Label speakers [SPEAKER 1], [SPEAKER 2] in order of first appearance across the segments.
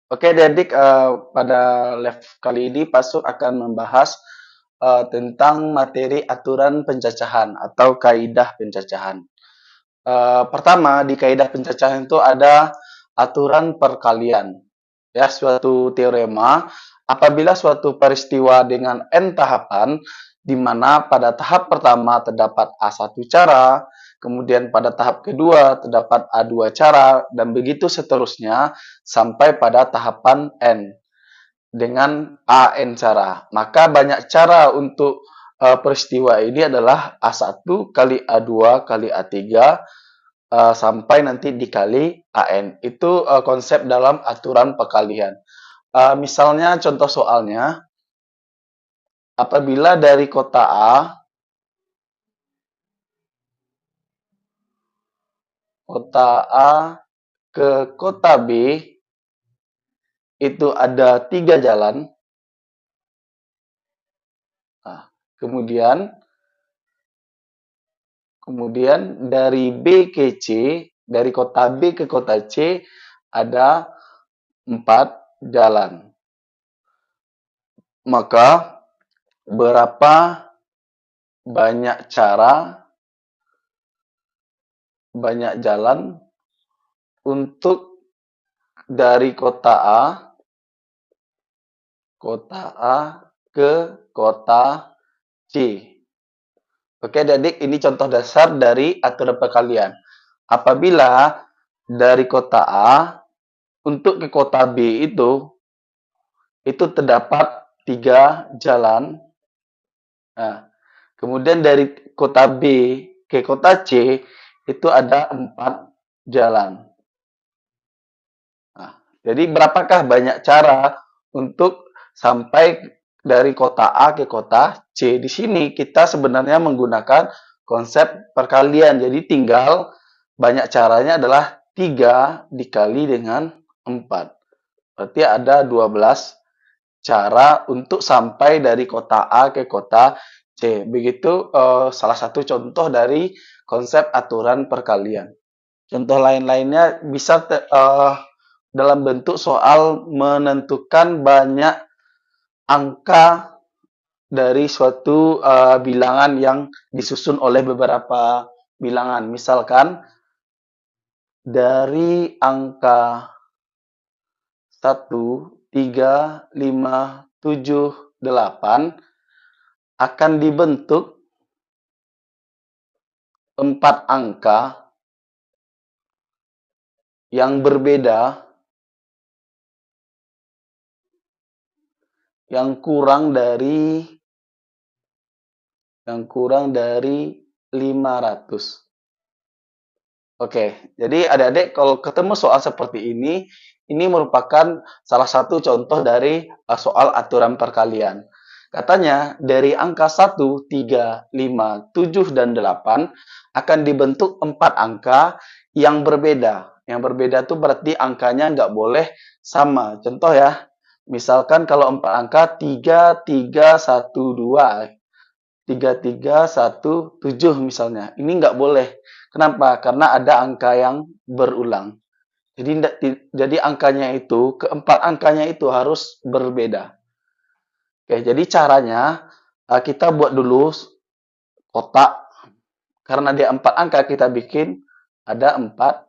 [SPEAKER 1] Oke, adik, pada live kali ini Pasuk akan membahas tentang materi aturan pencacahan atau kaidah pencacahan. Pertama, di kaidah pencacahan itu ada aturan perkalian. Ya, suatu teorema apabila suatu peristiwa dengan n tahapan, di mana pada tahap pertama terdapat A1 cara, kemudian pada tahap kedua terdapat A2 cara, dan begitu seterusnya sampai pada tahapan N dengan AN cara. Maka banyak cara untuk peristiwa ini adalah A1 kali A2 kali A3 sampai nanti dikali AN. Itu konsep dalam aturan perkalian. Misalnya contoh soalnya, apabila dari kota A ke kota B itu ada 3 jalan. Nah, kemudian dari B ke C, dari kota B ke kota C ada 4 jalan. Maka berapa banyak jalan untuk dari kota A ke kota C. Oke, adik, ini contoh dasar dari aturan perkalian. Apabila dari kota A untuk ke kota B itu terdapat 3 jalan. Nah, kemudian dari kota B ke kota C itu ada 4 jalan. Nah, jadi berapakah banyak cara untuk sampai dari kota A ke kota C? Di sini kita sebenarnya menggunakan konsep perkalian. Jadi tinggal banyak caranya adalah 3 dikali dengan 4. Berarti ada 12 cara untuk sampai dari kota A ke kota C. Begitu salah satu contoh dari konsep aturan perkalian. Contoh lain-lainnya bisa dalam bentuk soal menentukan banyak angka dari suatu bilangan yang disusun oleh beberapa bilangan. Misalkan dari angka 1, 3, 5, 7, 8 akan dibentuk 4 angka yang berbeda yang kurang dari 500. Oke, jadi adik-adik kalau ketemu soal seperti ini merupakan salah satu contoh dari soal aturan perkalian. Katanya dari angka 1, 3, 5, 7, dan 8 akan dibentuk 4 angka yang berbeda. Yang berbeda itu berarti angkanya nggak boleh sama. Contoh ya, misalkan kalau 4 angka 3, 3, 1, 2. 3, 3, 1, 7 misalnya. Ini nggak boleh. Kenapa? Karena ada angka yang berulang. Jadi angkanya itu, keempat angkanya itu harus berbeda. Oke, jadi caranya kita buat dulu kotak. Karena dia 4 angka, kita bikin ada 4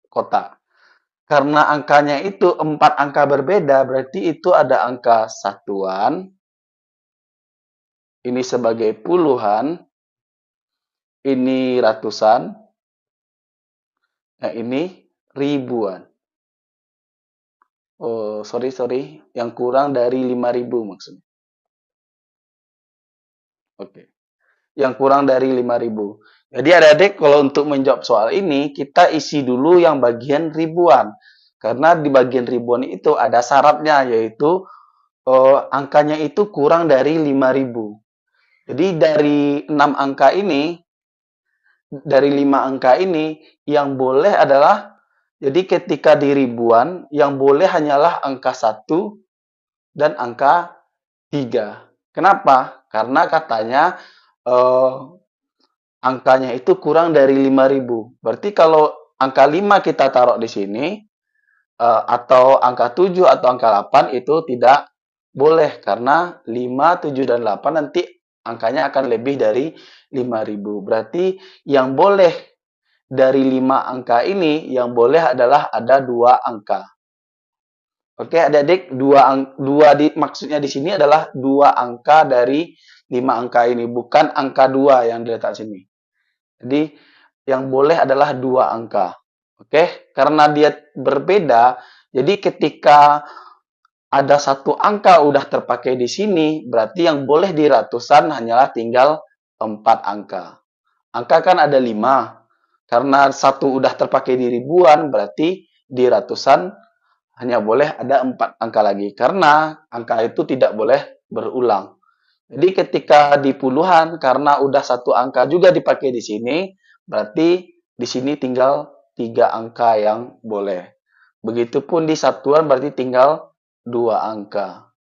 [SPEAKER 1] kotak. Karena angkanya itu 4 angka berbeda, berarti itu ada angka satuan, ini sebagai puluhan, ini ratusan, nah ini ribuan. Oh, sorry. Yang kurang dari 5.000 maksudnya. Oke. Yang kurang dari 5.000. Jadi adik-adik kalau untuk menjawab soal ini, kita isi dulu yang bagian ribuan. Karena di bagian ribuan itu ada syaratnya, yaitu angkanya itu kurang dari 5.000. Jadi dari 6 angka ini, dari 5 angka ini, yang boleh adalah, jadi ketika di ribuan, yang boleh hanyalah angka 1 dan angka 3. Kenapa? Karena katanya eh, angkanya itu kurang dari 5.000. Berarti kalau angka 5 kita taruh di sini, atau angka 7 atau angka 8 itu tidak boleh karena 5, 7, dan 8 nanti angkanya akan lebih dari 5.000. Berarti yang boleh dari 5 angka ini, yang boleh adalah ada 2 angka. Oke, adik-adik, maksudnya di sini adalah 2 angka dari 5 angka ini, bukan angka 2 yang diletak sini. Jadi, yang boleh adalah 2 angka. Oke, karena dia berbeda, jadi ketika ada satu angka udah terpakai di sini, berarti yang boleh di ratusan hanyalah tinggal 4 angka. Angka kan ada 5. Karena satu udah terpakai di ribuan, berarti di ratusan hanya boleh ada 4 angka lagi. Karena angka itu tidak boleh berulang. Jadi ketika di puluhan, karena udah satu angka juga dipakai di sini, berarti di sini tinggal 3 angka yang boleh. Begitupun di satuan berarti tinggal 2 angka.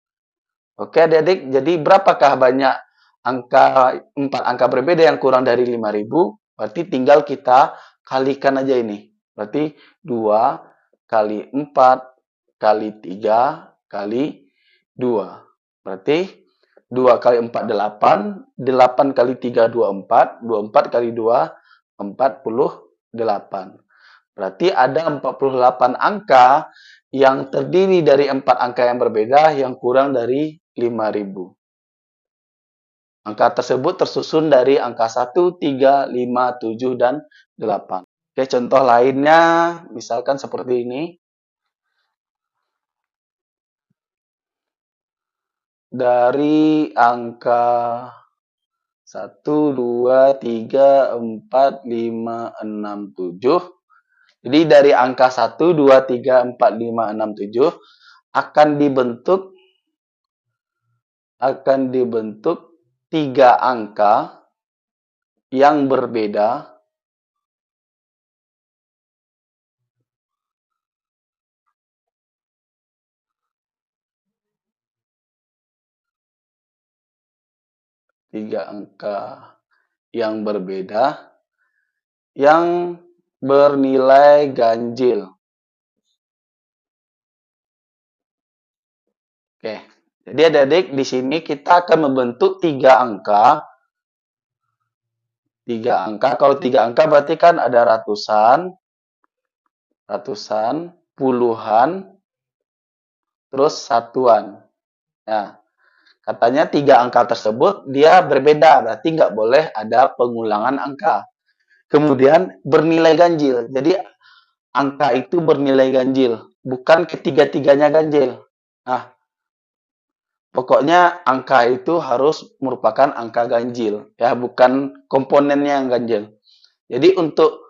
[SPEAKER 1] Oke adik-adik, jadi berapakah banyak angka 4 angka berbeda yang kurang dari 5.000? Berarti tinggal kita kalikan aja ini. Berarti 2 kali 4 kali 3 kali 2. Berarti 2 kali 4, 8. 8 kali 3, 24. 24 kali 2, 48. Berarti ada 48 angka yang terdiri dari 4 angka yang berbeda yang kurang dari 5.000. Angka tersebut tersusun dari angka 1, 3, 5, 7, dan 8. Oke, contoh lainnya misalkan seperti ini. Dari angka 1, 2, 3, 4, 5, 6, 7. Jadi dari angka 1, 2, 3, 4, 5, 6, 7 akan dibentuk 3 angka yang berbeda yang bernilai ganjil. Oke, jadi adik-adik di sini kita akan membentuk 3 angka. 3 angka, kalau 3 angka berarti kan ada ratusan, puluhan, terus satuan. Nah, katanya 3 angka tersebut dia berbeda, berarti nggak boleh ada pengulangan angka. Kemudian bernilai ganjil. Jadi angka itu bernilai ganjil, bukan ketiga-tiganya ganjil. Nah, pokoknya angka itu harus merupakan angka ganjil, ya, bukan komponennya yang ganjil. Jadi untuk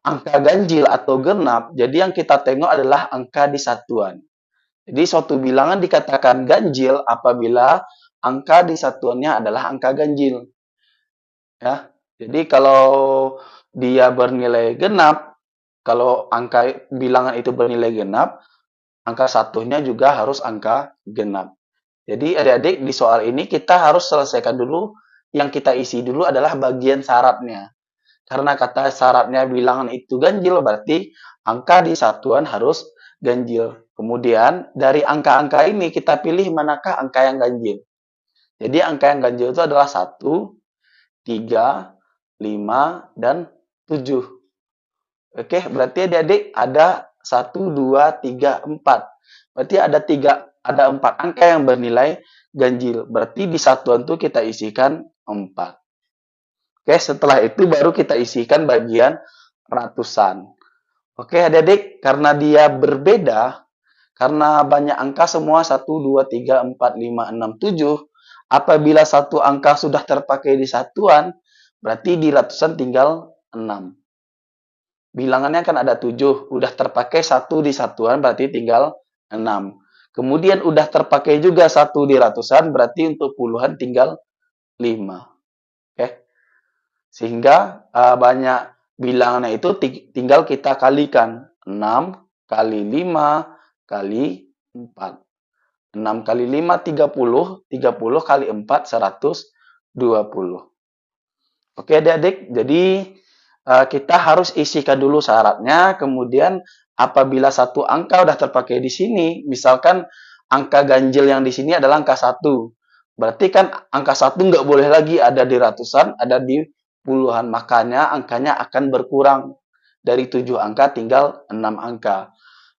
[SPEAKER 1] angka ganjil atau genap, jadi yang kita tengok adalah angka di satuan. Jadi suatu bilangan dikatakan ganjil apabila angka di satuannya adalah angka ganjil. Ya. Jadi kalau dia bernilai genap, kalau angka bilangan itu bernilai genap, angka satunya juga harus angka genap. Jadi adik-adik di soal ini kita harus selesaikan dulu, yang kita isi dulu adalah bagian syaratnya. Karena kata syaratnya bilangan itu ganjil, berarti angka di satuan harus ganjil. Kemudian dari angka-angka ini kita pilih manakah angka yang ganjil. Jadi angka yang ganjil itu adalah 1, 3, 5, dan 7. Oke, berarti adik-adik ada 1, 2, 3, 4. Berarti ada 4 angka yang bernilai ganjil. Berarti di satuan itu kita isikan 4. Oke, setelah itu baru kita isikan bagian ratusan. Oke, adik-adik, karena dia berbeda, karena banyak angka semua 1, 2, 3, 4, 5, 6, 7, apabila satu angka sudah terpakai di satuan, berarti di ratusan tinggal 6. Bilangannya kan ada 7, udah terpakai 1 di satuan, berarti tinggal 6. Kemudian udah terpakai juga 1 di ratusan, berarti untuk puluhan tinggal 5. Oke. Sehingga banyak bilangannya itu tinggal kita kalikan. 6 kali 5 kali 4. 6 kali 5, 30. 30 kali 4, 120. Oke adik-adik, jadi kita harus isikan dulu syaratnya, kemudian apabila satu angka udah terpakai di sini, misalkan angka ganjil yang di sini adalah angka 1. Berarti kan angka 1 nggak boleh lagi ada di ratusan, ada di puluhan. Makanya angkanya akan berkurang. Dari 7 angka tinggal 6 angka.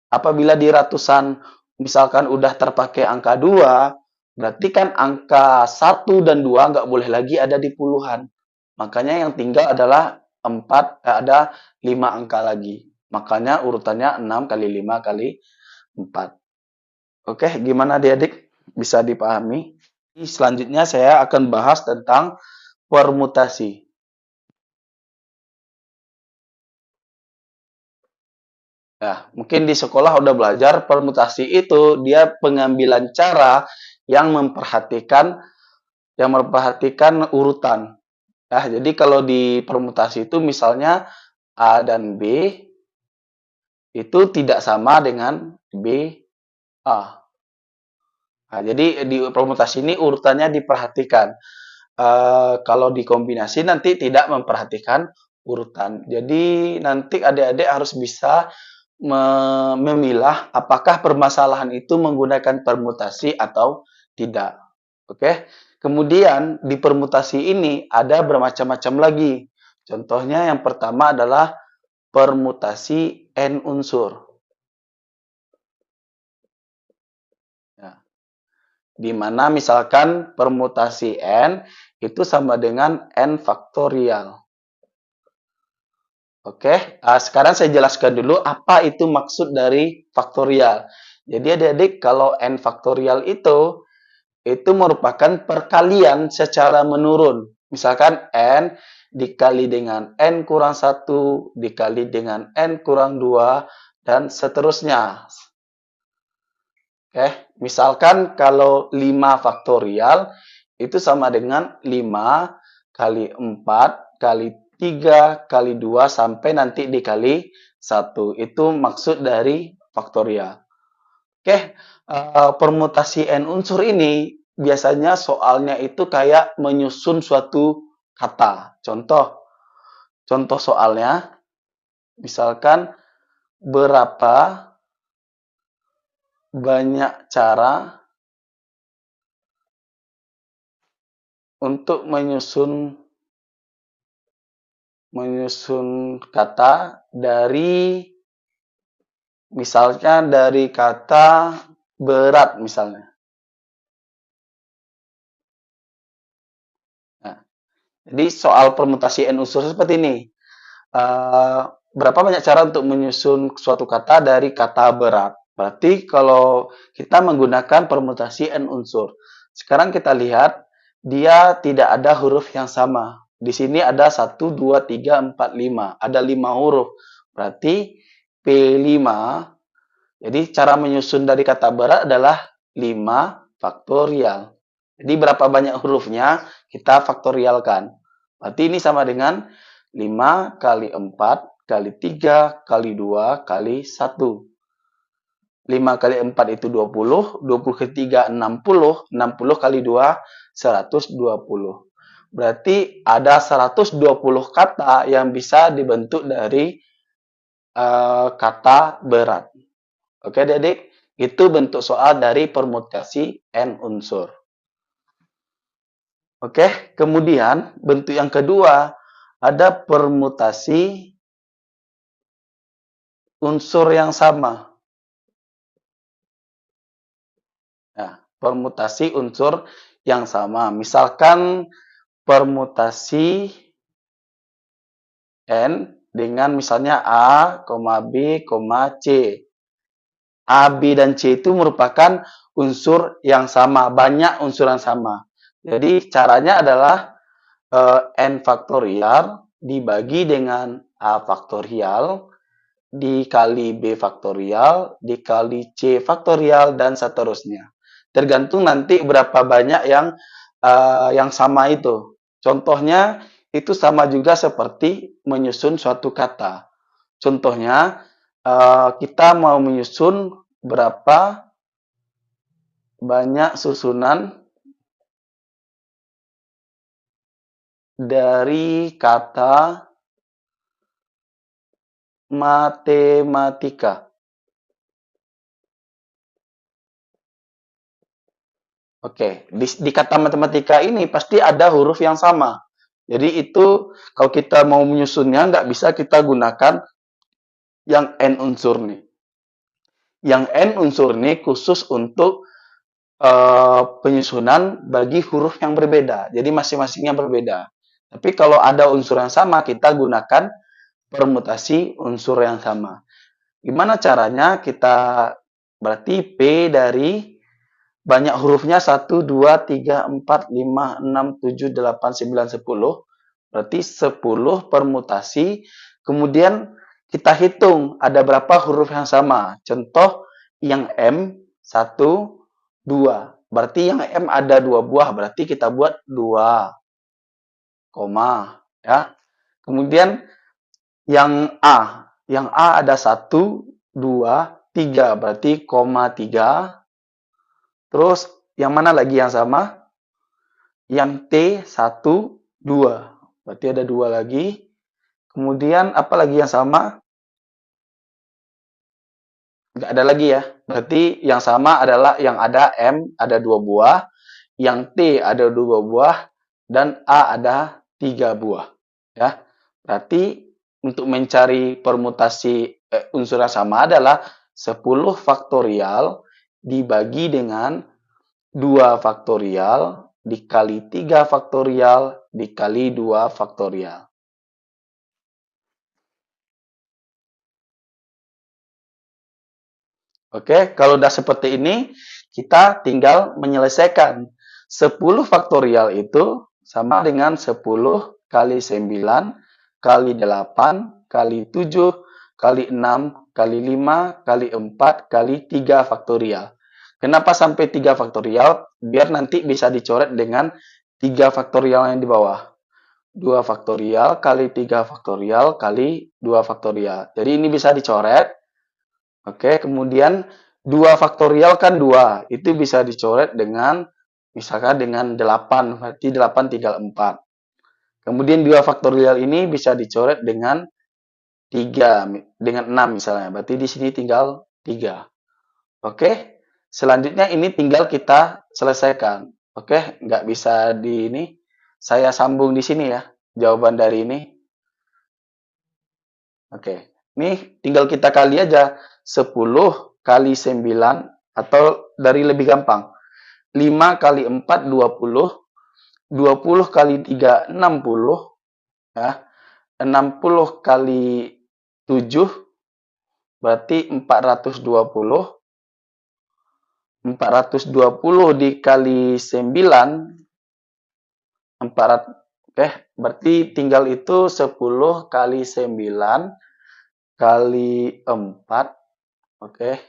[SPEAKER 1] Apabila di ratusan misalkan udah terpakai angka 2, berarti kan angka 1 dan 2 nggak boleh lagi ada di puluhan. Makanya yang tinggal adalah 5 angka lagi. Makanya urutannya 6 kali 5 kali 4. Oke, gimana adik-adik? Bisa dipahami? Selanjutnya saya akan bahas tentang permutasi. Nah, mungkin di sekolah udah belajar permutasi itu dia pengambilan cara yang memperhatikan urutan. Nah, jadi kalau di permutasi itu misalnya A dan B itu tidak sama dengan B, A. Nah, jadi di permutasi ini urutannya diperhatikan. Kalau dikombinasi nanti tidak memperhatikan urutan. Jadi nanti adik-adik harus bisa memilah apakah permasalahan itu menggunakan permutasi atau tidak. Oke. Kemudian di permutasi ini ada bermacam-macam lagi. Contohnya yang pertama adalah permutasi n unsur. Ya. Di mana misalkan permutasi n itu sama dengan n faktorial. Oke, sekarang saya jelaskan dulu apa itu maksud dari faktorial. Jadi adik-adik, kalau n faktorial itu merupakan perkalian secara menurun. Misalkan n dikali dengan n kurang 1, dikali dengan n kurang 2, dan seterusnya. Oke, misalkan kalau 5 faktorial itu sama dengan 5 kali 4 kali 3 kali 2 sampai nanti dikali 1. Itu maksud dari faktorial. Oke, permutasi n unsur ini biasanya soalnya itu kayak menyusun suatu kata. Contoh soalnya, misalkan berapa banyak cara untuk menyusun kata dari misalnya dari kata berat misalnya. Nah, jadi soal permutasi n unsur seperti ini. Berapa banyak cara untuk menyusun suatu kata dari kata berat? Berarti kalau kita menggunakan permutasi n unsur. Sekarang kita lihat dia tidak ada huruf yang sama. Di sini ada 1, 2, 3, 4, 5. Ada 5 huruf. Berarti P5. Jadi cara menyusun dari kata berat adalah 5 faktorial. Jadi berapa banyak hurufnya kita faktorialkan. Berarti ini sama dengan 5 kali 4 kali 3 kali 2 kali 1. 5 kali 4 itu 20, 20 kali 3 60, 60 kali 2 120. Berarti ada 120 kata yang bisa dibentuk dari kata berat. Oke, adik-adik, itu bentuk soal dari permutasi n unsur. Oke, kemudian bentuk yang kedua ada permutasi unsur yang sama. Nah, permutasi unsur yang sama. Misalkan permutasi n dengan misalnya A, B, C. A, B, dan C itu merupakan unsur yang sama, banyak unsur yang sama. Jadi caranya adalah n faktorial dibagi dengan A faktorial dikali B faktorial dikali C faktorial dan seterusnya. Tergantung nanti berapa banyak yang sama itu. Contohnya itu sama juga seperti menyusun suatu kata. Contohnya kita mau menyusun berapa banyak susunan dari kata matematika. Oke, di kata matematika ini pasti ada huruf yang sama. Jadi itu kalau kita mau menyusunnya nggak bisa kita gunakan yang n unsur nih. Yang n unsur nih khusus untuk penyusunan bagi huruf yang berbeda. Jadi masing-masingnya berbeda. Tapi kalau ada unsur yang sama, kita gunakan permutasi unsur yang sama. Gimana caranya? Kita berarti P dari banyak hurufnya 1, 2, 3, 4, 5, 6, 7, 8, 9, 10. Berarti 10 permutasi. Kemudian kita hitung ada berapa huruf yang sama. Contoh yang M 1, 2. Berarti yang M ada 2 buah. Berarti kita buat 2, koma. Ya. Kemudian yang A. Yang A ada 1, 2, 3. Berarti koma 3. Terus yang mana lagi yang sama? Yang T 1, 2. Berarti ada 2 lagi. Kemudian apa lagi yang sama? Nggak ada lagi ya. Berarti yang sama adalah yang ada M ada 2 buah, yang T ada 2 buah, dan A ada 3 buah. Ya. Berarti untuk mencari permutasi unsur yang sama adalah 10 faktorial dibagi dengan 2 faktorial dikali 3 faktorial dikali 2 faktorial. Oke, kalau udah seperti ini, kita tinggal menyelesaikan. 10 faktorial itu sama dengan 10 kali 9 kali 8 kali 7 kali 6 kali 5 kali 4 kali 3 faktorial. Kenapa sampai 3 faktorial? Biar nanti bisa dicoret dengan 3 faktorial yang di bawah. 2 faktorial kali 3 faktorial kali 2 faktorial. Jadi ini bisa dicoret. Oke, kemudian 2 faktorial kan 2. Itu bisa dicoret dengan misalkan dengan 8, berarti 8 tinggal 4. Kemudian 2 faktorial ini bisa dicoret dengan 3, dengan 6 misalnya. Berarti di sini tinggal 3. Oke, selanjutnya ini tinggal kita selesaikan. Oke, nggak bisa di ini. Saya sambung di sini ya, jawaban dari ini. Oke, ini tinggal kita kali aja 10 kali 9 atau dari lebih gampang. 5 kali 4 20, 20 kali 3 60 ya. 60 kali 7 berarti 420. 420 dikali 9 400. Oke, berarti tinggal itu 10 kali 9 kali 4. Oke.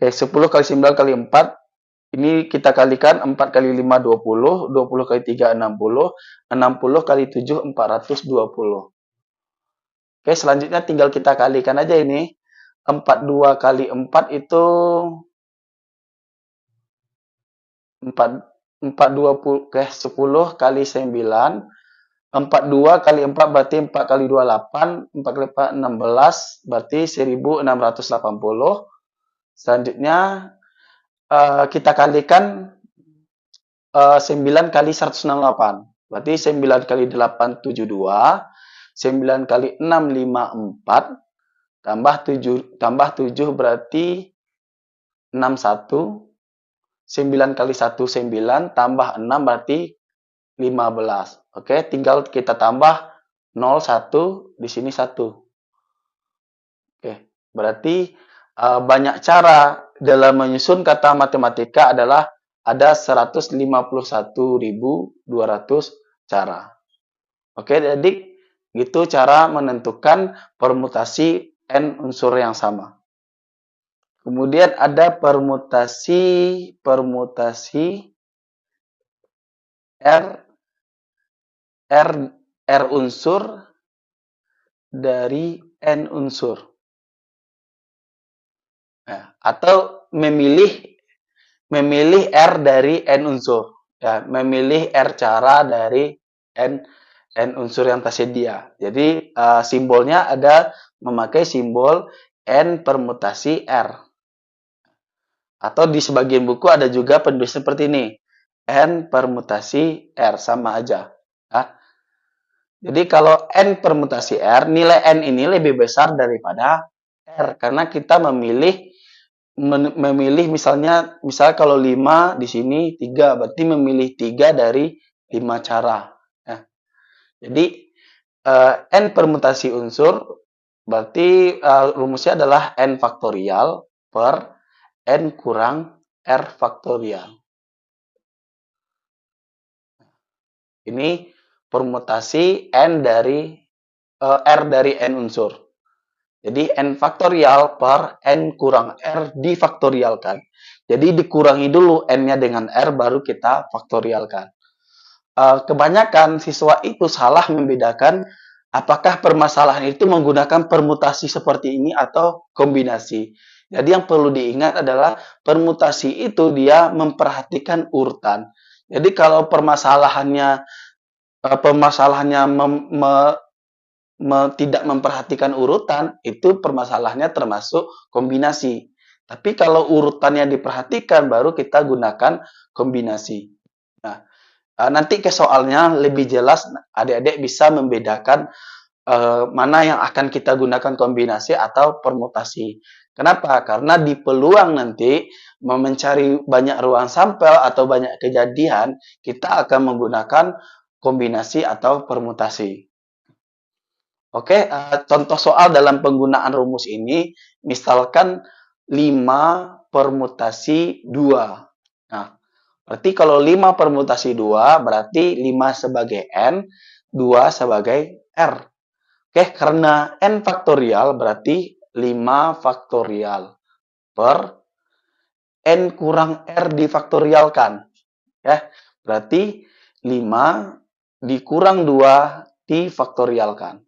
[SPEAKER 1] Oke, 10 kali 9 kali 4. Ini kita kalikan 4 kali 5 20, 20 kali 3 60, 60 kali 7 420. Oke, selanjutnya tinggal kita kalikan aja ini. 42 kali 4 itu 420. Oke, 10 kali 9. 42 kali 4 berarti 4 kali 2 8, 4 kali 4 16, berarti 1680. Selanjutnya kita kalikan 9 kali 168. Berarti 9 kali 8 72, 9 kali 6 54, tambah 7 berarti 61, 9 kali 1 9, tambah 6 berarti 15. Oke, tinggal kita tambah 0 1, di sini 1. Oke, berarti banyak cara dalam menyusun kata matematika adalah ada 151.200 cara. Oke, adik, gitu cara menentukan permutasi n unsur yang sama. Kemudian ada permutasi R R unsur dari n unsur. Nah, atau memilih R dari n unsur. Ya, memilih R cara dari n unsur yang tersedia. Jadi simbolnya ada memakai simbol n permutasi R. Atau di sebagian buku ada juga penulis seperti ini. N permutasi R sama aja. Ya. Jadi kalau N permutasi R, nilai N ini lebih besar daripada R. Karena kita memilih misal kalau 5 di sini 3, berarti memilih 3 dari 5 cara. Ya. Jadi N permutasi unsur berarti rumusnya adalah N faktorial per N kurang R faktorial. Ini permutasi R dari N unsur. Jadi N faktorial per N kurang R difaktorialkan. Jadi dikurangi dulu N-nya dengan R, baru kita faktorialkan. Kebanyakan siswa itu salah membedakan apakah permasalahan itu menggunakan permutasi seperti ini atau kombinasi. Jadi yang perlu diingat adalah permutasi itu dia memperhatikan urutan. Jadi kalau permasalahannya tidak memperhatikan urutan, itu permasalahannya termasuk kombinasi. Tapi kalau urutannya diperhatikan, baru kita gunakan kombinasi. Nah, nanti ke soalnya lebih jelas, adik-adik bisa membedakan mana yang akan kita gunakan kombinasi atau permutasi. Kenapa? Karena di peluang nanti mencari banyak ruang sampel atau banyak kejadian, kita akan menggunakan kombinasi atau permutasi. Oke, contoh soal dalam penggunaan rumus ini, misalkan 5 permutasi 2. Nah, berarti kalau 5 permutasi 2, berarti 5 sebagai N, 2 sebagai R. Oke, karena N faktorial berarti 5 faktorial per N kurang R difaktorialkan. Ya, berarti 5 dikurang 2 difaktorialkan.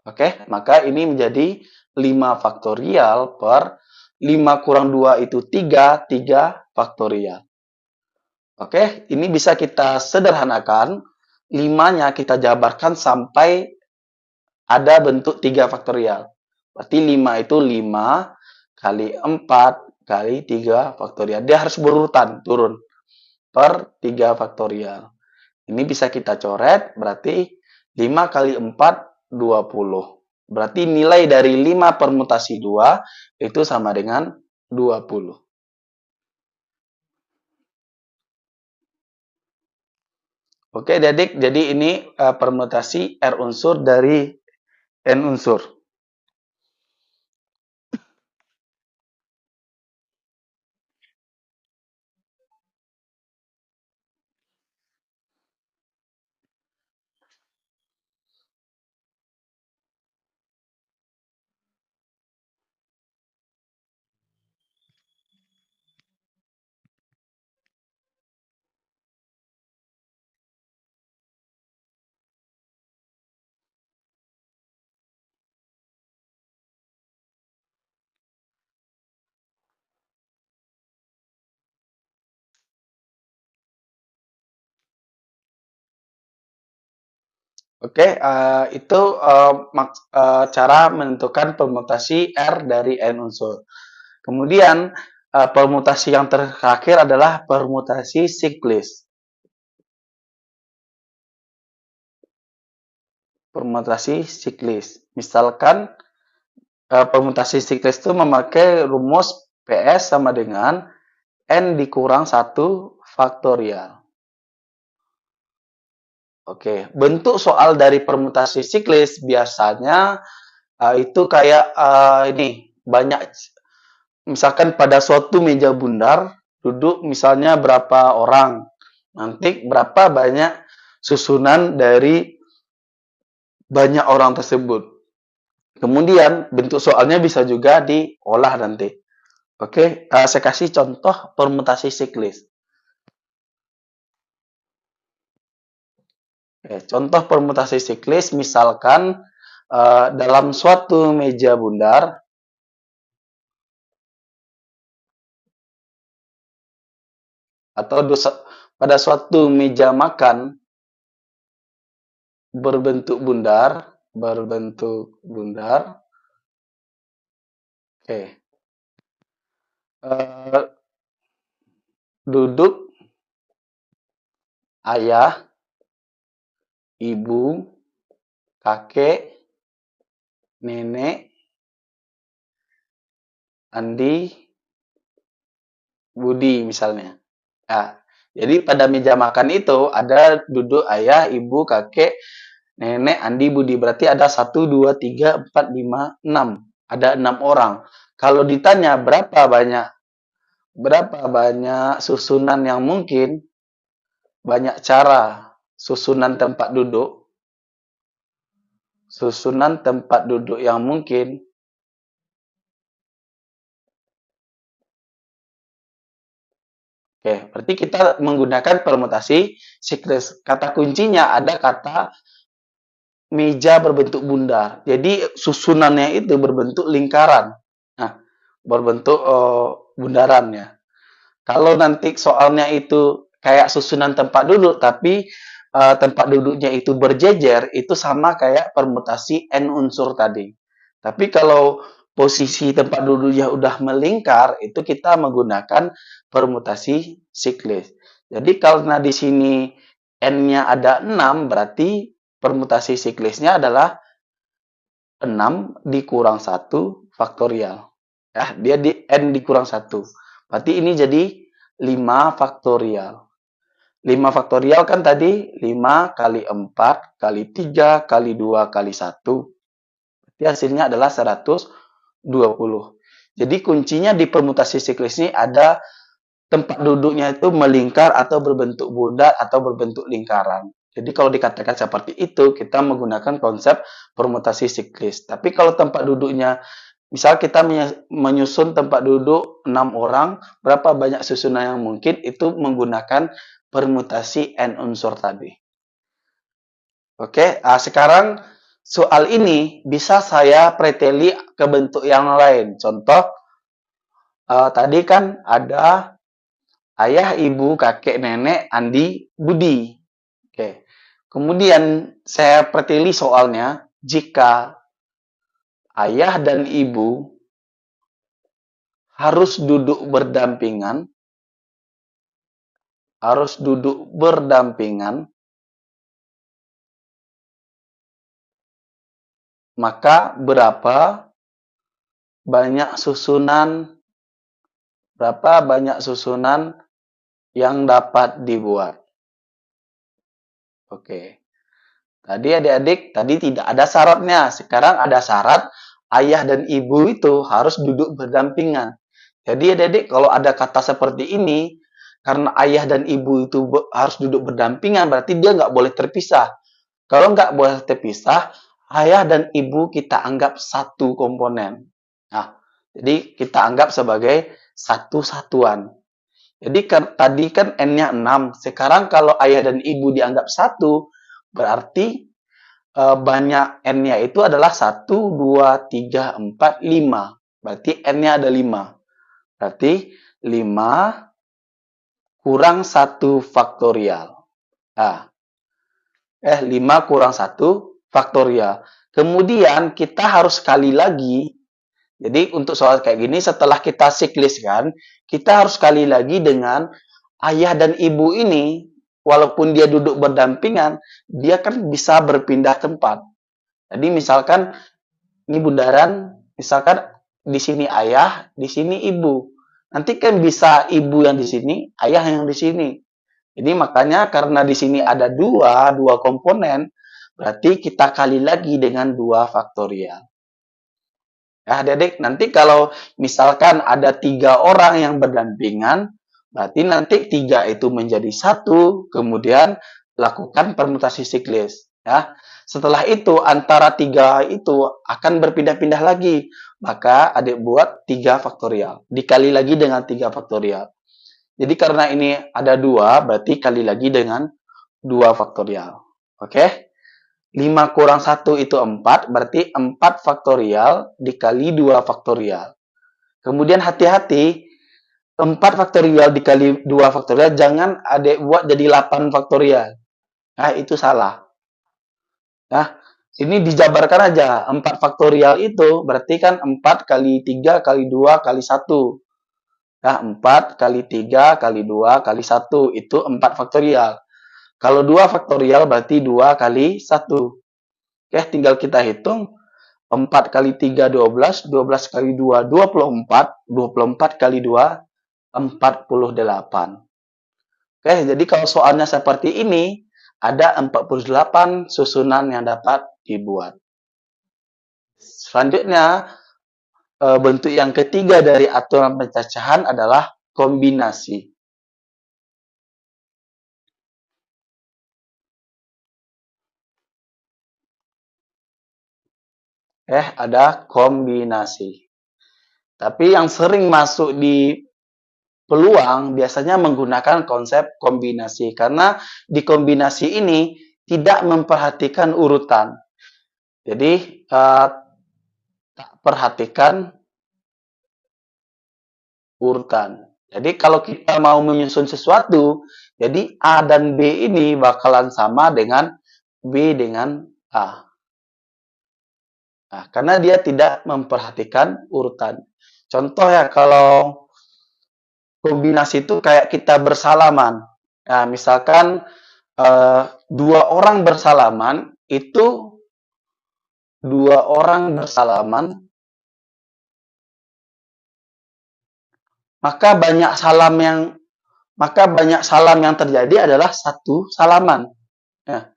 [SPEAKER 1] Oke, maka ini menjadi 5 faktorial per 5 kurang 2 itu 3, 3 faktorial. Oke, ini bisa kita sederhanakan. 5-nya kita jabarkan sampai ada bentuk 3 faktorial. Berarti 5 itu 5 kali 4 kali 3 faktorial. Dia harus berurutan, turun per 3 faktorial. Ini bisa kita coret, berarti 5 kali 4, 20. Berarti nilai dari 5 permutasi 2 itu sama dengan 20. Oke, adik, jadi ini permutasi R unsur dari N unsur. Oke, itu cara menentukan permutasi R dari N unsur. Kemudian, permutasi yang terakhir adalah permutasi siklis. Permutasi siklis. Misalkan, permutasi siklis itu memakai rumus PS sama dengan N dikurang 1 faktorial. Oke, bentuk soal dari permutasi siklis biasanya itu kayak ini banyak, misalkan pada suatu meja bundar duduk misalnya berapa orang, nanti berapa banyak susunan dari banyak orang tersebut. Kemudian bentuk soalnya bisa juga diolah nanti. Oke, saya kasih contoh permutasi siklis. Contoh permutasi siklis, misalkan dalam suatu meja bundar, atau pada suatu meja makan berbentuk bundar. Oke. duduk ayah, ibu, kakek, nenek, Andi, Budi misalnya. Nah, jadi pada meja makan itu ada duduk ayah, ibu, kakek, nenek, Andi, Budi. Berarti ada 1, 2, 3, 4, 5, 6. Ada 6 orang. Kalau ditanya berapa banyak susunan yang mungkin, banyak cara susunan tempat duduk yang mungkin. Oke, berarti kita menggunakan permutasi siklus. Kata kuncinya ada kata meja berbentuk bundar. Jadi susunannya itu berbentuk lingkaran. Nah, berbentuk bundarannya. Kalau nanti soalnya itu kayak susunan tempat duduk, tapi tempat duduknya itu berjejer, itu sama kayak permutasi n unsur tadi. Tapi kalau posisi tempat duduknya udah melingkar, itu kita menggunakan permutasi siklis. Jadi karena di sini n-nya ada 6, berarti permutasi siklisnya adalah 6 dikurang 1 faktorial. Ya, dia di n dikurang 1. Berarti ini jadi 5 faktorial. 5 faktorial kan tadi 5 kali 4 kali 3 kali 2 kali 1. Berarti hasilnya adalah 120. Jadi kuncinya di permutasi siklis ini ada tempat duduknya itu melingkar atau berbentuk bundar atau berbentuk lingkaran. Jadi kalau dikatakan seperti itu, kita menggunakan konsep permutasi siklis. Tapi kalau tempat duduknya, misal kita menyusun tempat duduk 6 orang, berapa banyak susunan yang mungkin, itu menggunakan permutasi n unsur tadi. Oke, sekarang soal ini bisa saya preteli ke bentuk yang lain. Contoh, tadi kan ada ayah, ibu, kakek, nenek, Andi, Budi. Oke. Kemudian saya preteli soalnya, jika ayah dan ibu harus duduk berdampingan, maka berapa banyak susunan yang dapat dibuat. Oke. Tadi adik-adik, tadi tidak ada syaratnya. Sekarang ada syarat, ayah dan ibu itu harus duduk berdampingan. Jadi adik-adik, kalau ada kata seperti ini, karena ayah dan ibu itu harus duduk berdampingan, berarti dia nggak boleh terpisah. Kalau nggak boleh terpisah, ayah dan ibu kita anggap satu komponen. Nah, jadi kita anggap sebagai satu satuan. Jadi tadi kan n-nya 6. Sekarang kalau ayah dan ibu dianggap satu, berarti banyak n-nya itu adalah 1, 2, 3, 4, 5. Berarti n-nya ada 5. Berarti 5 kurang 1 faktorial. Nah, 5 kurang 1 faktorial. Kemudian kita harus kali lagi. Jadi untuk soal kayak gini, setelah kita sikliskan, kita harus kali lagi dengan ayah dan ibu ini. Walaupun dia duduk berdampingan, dia kan bisa berpindah tempat. Jadi misalkan ini bundaran, misalkan di sini ayah, di sini ibu. Nanti kan bisa ibu yang di sini, ayah yang di sini. Jadi makanya karena di sini ada dua komponen, berarti kita kali lagi dengan 2 faktorial. Ya, adik-adik, nanti kalau misalkan ada 3 orang yang berdampingan, berarti nanti 3 itu menjadi 1, kemudian lakukan permutasi siklis. Ya. Setelah itu, antara 3 itu akan berpindah-pindah lagi. Maka adik buat 3 faktorial. Dikali lagi dengan 3 faktorial. Jadi karena ini ada 2, berarti kali lagi dengan 2 faktorial. Oke? 5 kurang 1 itu 4, berarti 4 faktorial dikali 2 faktorial. Kemudian hati-hati, 4 faktorial dikali 2 faktorial, jangan adik buat jadi 8 faktorial. Nah, itu salah. Nah, ini dijabarkan aja. 4 faktorial itu berarti kan 4 kali 3 kali 2 kali 1. Nah, 4 kali 3 kali 2 kali 1 itu 4 faktorial. Kalau 2 faktorial berarti 2 kali 1. Oke, tinggal kita hitung. 4 kali 3, 12. 12 kali 2, 24. 24 kali 2, 48. Oke, jadi kalau soalnya seperti ini, ada 48 susunan yang dapat dibuat. Selanjutnya, bentuk yang ketiga dari aturan pencacahan adalah kombinasi. Ada kombinasi. Tapi yang sering masuk di peluang biasanya menggunakan konsep kombinasi karena di kombinasi ini tidak memperhatikan urutan. Jadi tak perhatikan urutan. Jadi kalau kita mau menyusun sesuatu, jadi A dan B ini bakalan sama dengan B dengan A. Nah, karena dia tidak memperhatikan urutan. Contoh ya, kalau kombinasi itu kayak kita bersalaman. Nah, misalkan dua orang bersalaman, itu dua orang bersalaman, maka banyak salam yang terjadi adalah satu salaman. Nah,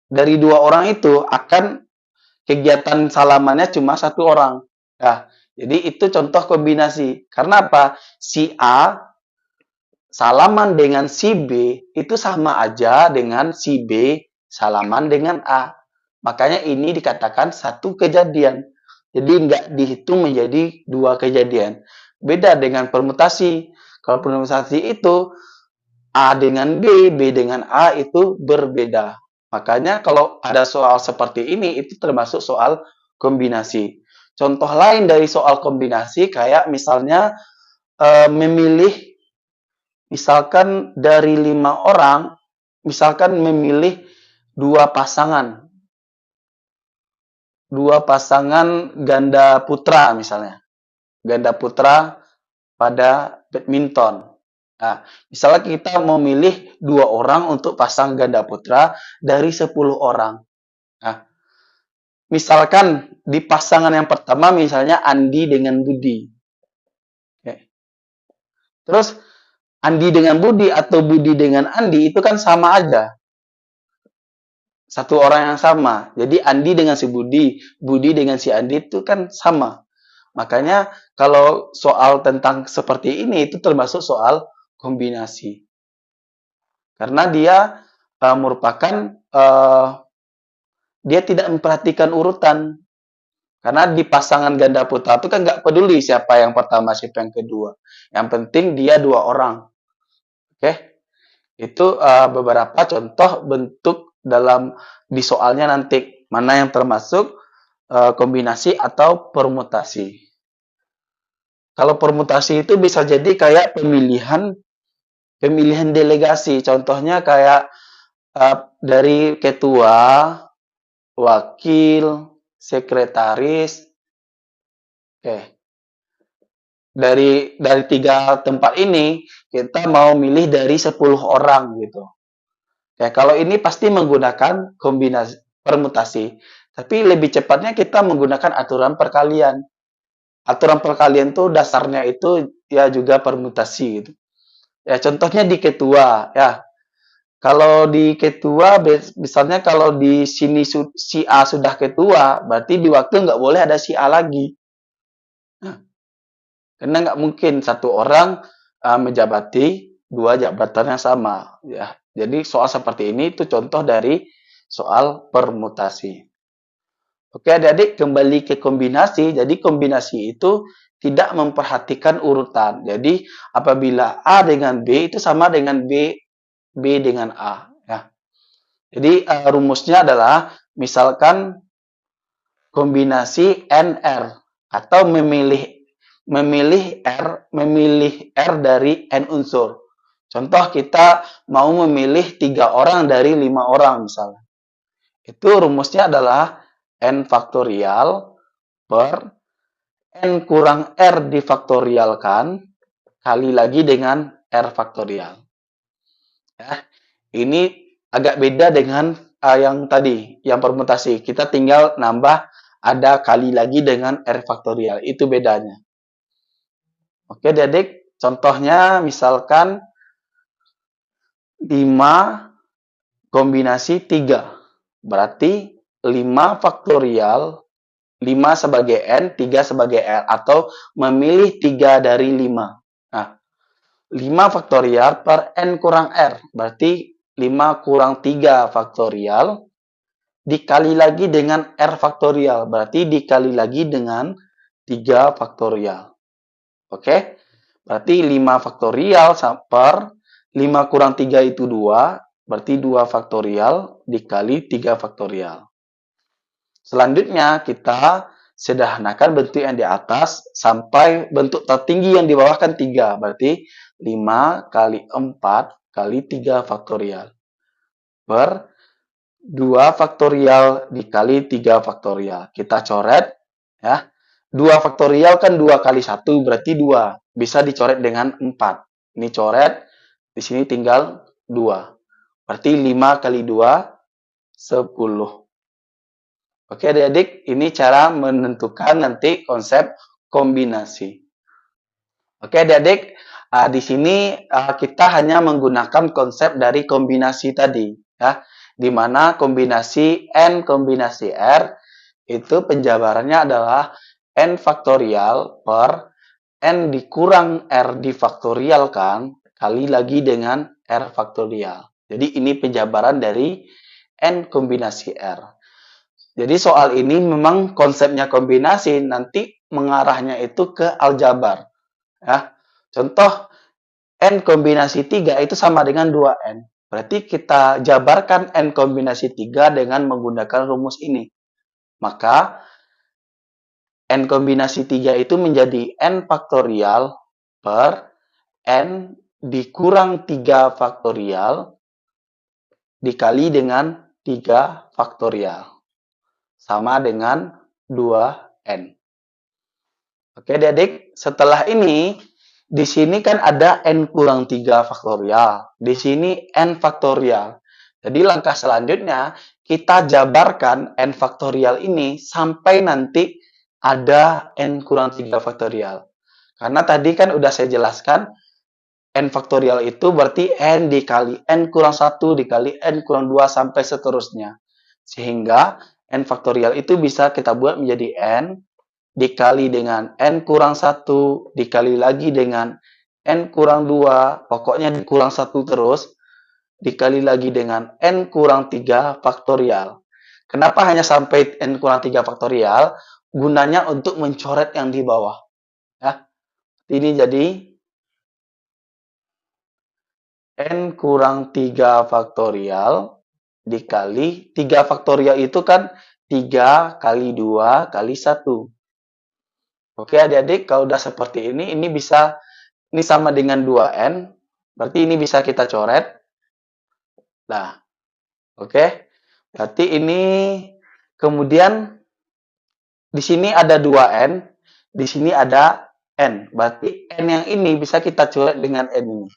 [SPEAKER 1] dari dua orang itu akan kegiatan salamannya cuma satu orang. Nah, jadi itu contoh kombinasi. Karena apa? Si A salaman dengan si B itu sama aja dengan si B salaman dengan A. Makanya ini dikatakan satu kejadian. Jadi nggak dihitung menjadi dua kejadian. Beda dengan permutasi. Kalau permutasi itu A dengan B, B dengan A itu berbeda. Makanya kalau ada soal seperti ini, itu termasuk soal kombinasi. Contoh lain dari soal kombinasi, kayak misalnya memilih, misalkan dari 5 orang, misalkan memilih dua pasangan ganda putra misalnya. Ganda putra pada badminton. Nah, misalnya kita memilih 2 orang untuk pasang ganda putra dari 10 orang. Nah, misalkan di pasangan yang pertama misalnya Andi dengan Budi. Oke. Terus Andi dengan Budi atau Budi dengan Andi itu kan sama aja. Satu orang yang sama. Jadi Andi dengan si Budi, Budi dengan si Andi itu kan sama. Makanya kalau soal tentang seperti ini itu termasuk soal kombinasi. Karena dia merupakan dia tidak memperhatikan urutan. Karena di pasangan ganda putra itu kan nggak peduli siapa yang pertama, siapa yang kedua. Yang penting dia 2 orang. Oke, itu beberapa contoh bentuk dalam di soalnya nanti. Mana yang termasuk kombinasi atau permutasi. Kalau permutasi itu bisa jadi kayak pemilihan delegasi. Contohnya kayak dari ketua, wakil, sekretaris. Oke. Dari 3 tempat ini kita mau milih dari 10 orang gitu. Ya, kalau ini pasti menggunakan kombinasi permutasi. Tapi lebih cepatnya kita menggunakan aturan perkalian. Aturan perkalian tuh dasarnya itu ya juga permutasi gitu. Ya, contohnya di ketua ya. Kalau di ketua, misalnya kalau di sini si A sudah ketua, berarti di waktu nggak boleh ada si A lagi. Nah, karena nggak mungkin satu orang menjabati 2 jabatan yang sama. Ya, jadi soal seperti ini itu contoh dari soal permutasi. Oke, adik-adik kembali ke kombinasi. Jadi kombinasi itu tidak memperhatikan urutan. Jadi apabila A dengan B itu sama dengan B dengan A. Ya. Jadi rumusnya adalah misalkan kombinasi NR atau memilih R dari N unsur. Contoh kita mau memilih 3 orang dari 5 orang misalnya. Itu rumusnya adalah N faktorial per N kurang R difaktorialkan kali lagi dengan R faktorial. Ya, ini agak beda dengan yang tadi, yang permutasi. Kita tinggal nambah ada kali lagi dengan R faktorial. Itu bedanya. Oke, adik. Contohnya misalkan 5 kombinasi 3. Berarti 5 faktorial, 5 sebagai N, 3 sebagai R. Atau memilih 3 dari 5. Nah, 5 faktorial per N kurang R. Berarti 5 kurang 3 faktorial dikali lagi dengan R faktorial. Berarti dikali lagi dengan 3 faktorial. Oke? Berarti 5 faktorial per 5 kurang 3 itu 2. Berarti 2 faktorial dikali 3 faktorial. Selanjutnya kita sederhanakan bentuk yang di atas sampai bentuk tertinggi yang di bawah kan 3. Berarti 5 kali 4 kali 3 faktorial. Per 2 faktorial dikali 3 faktorial. Kita coret. Ya. 2 faktorial kan 2 kali 1 berarti 2. Bisa dicoret dengan 4. Ini coret. Di sini tinggal 2. Berarti 5 kali 2, 10. Oke adik-adik, ini cara menentukan nanti konsep kombinasi. Oke adik-adik, di sini kita hanya menggunakan konsep dari kombinasi tadi. Ya, di mana kombinasi N kombinasi R itu penjabarannya adalah N faktorial per N dikurang R difaktorialkan kali lagi dengan R faktorial. Jadi ini penjabaran dari N kombinasi R. Jadi soal ini memang konsepnya kombinasi, nanti mengarahnya itu ke aljabar. Ya. Contoh, N kombinasi 3 itu sama dengan 2N. Berarti kita jabarkan N kombinasi 3 dengan menggunakan rumus ini. Maka, N kombinasi 3 itu menjadi N faktorial per N dikurang 3 faktorial dikali dengan 3 faktorial. Sama dengan 2N. Oke, adik-adik. Setelah ini, di sini kan ada N kurang 3 faktorial. Di sini N faktorial. Jadi langkah selanjutnya, kita jabarkan N faktorial ini sampai nanti ada N kurang 3 faktorial. Karena tadi kan udah saya jelaskan, N faktorial itu berarti N dikali N kurang 1 dikali N kurang 2 sampai seterusnya. Sehingga N faktorial itu bisa kita buat menjadi N dikali dengan N kurang 1 dikali lagi dengan N kurang 2, pokoknya dikurang 1 terus, dikali lagi dengan N kurang 3 faktorial. Kenapa hanya sampai N kurang 3 faktorial? Gunanya untuk mencoret yang di bawah. Ya. Ini jadi N kurang 3 faktorial dikali 3 faktorial itu kan 3 kali 2 kali 1. Oke adik-adik, kalau udah seperti ini bisa, ini sama dengan 2N, berarti ini bisa kita coret. Nah, oke. Berarti ini, kemudian, di sini ada 2N, di sini ada N. Berarti N yang ini bisa kita coret dengan N ini.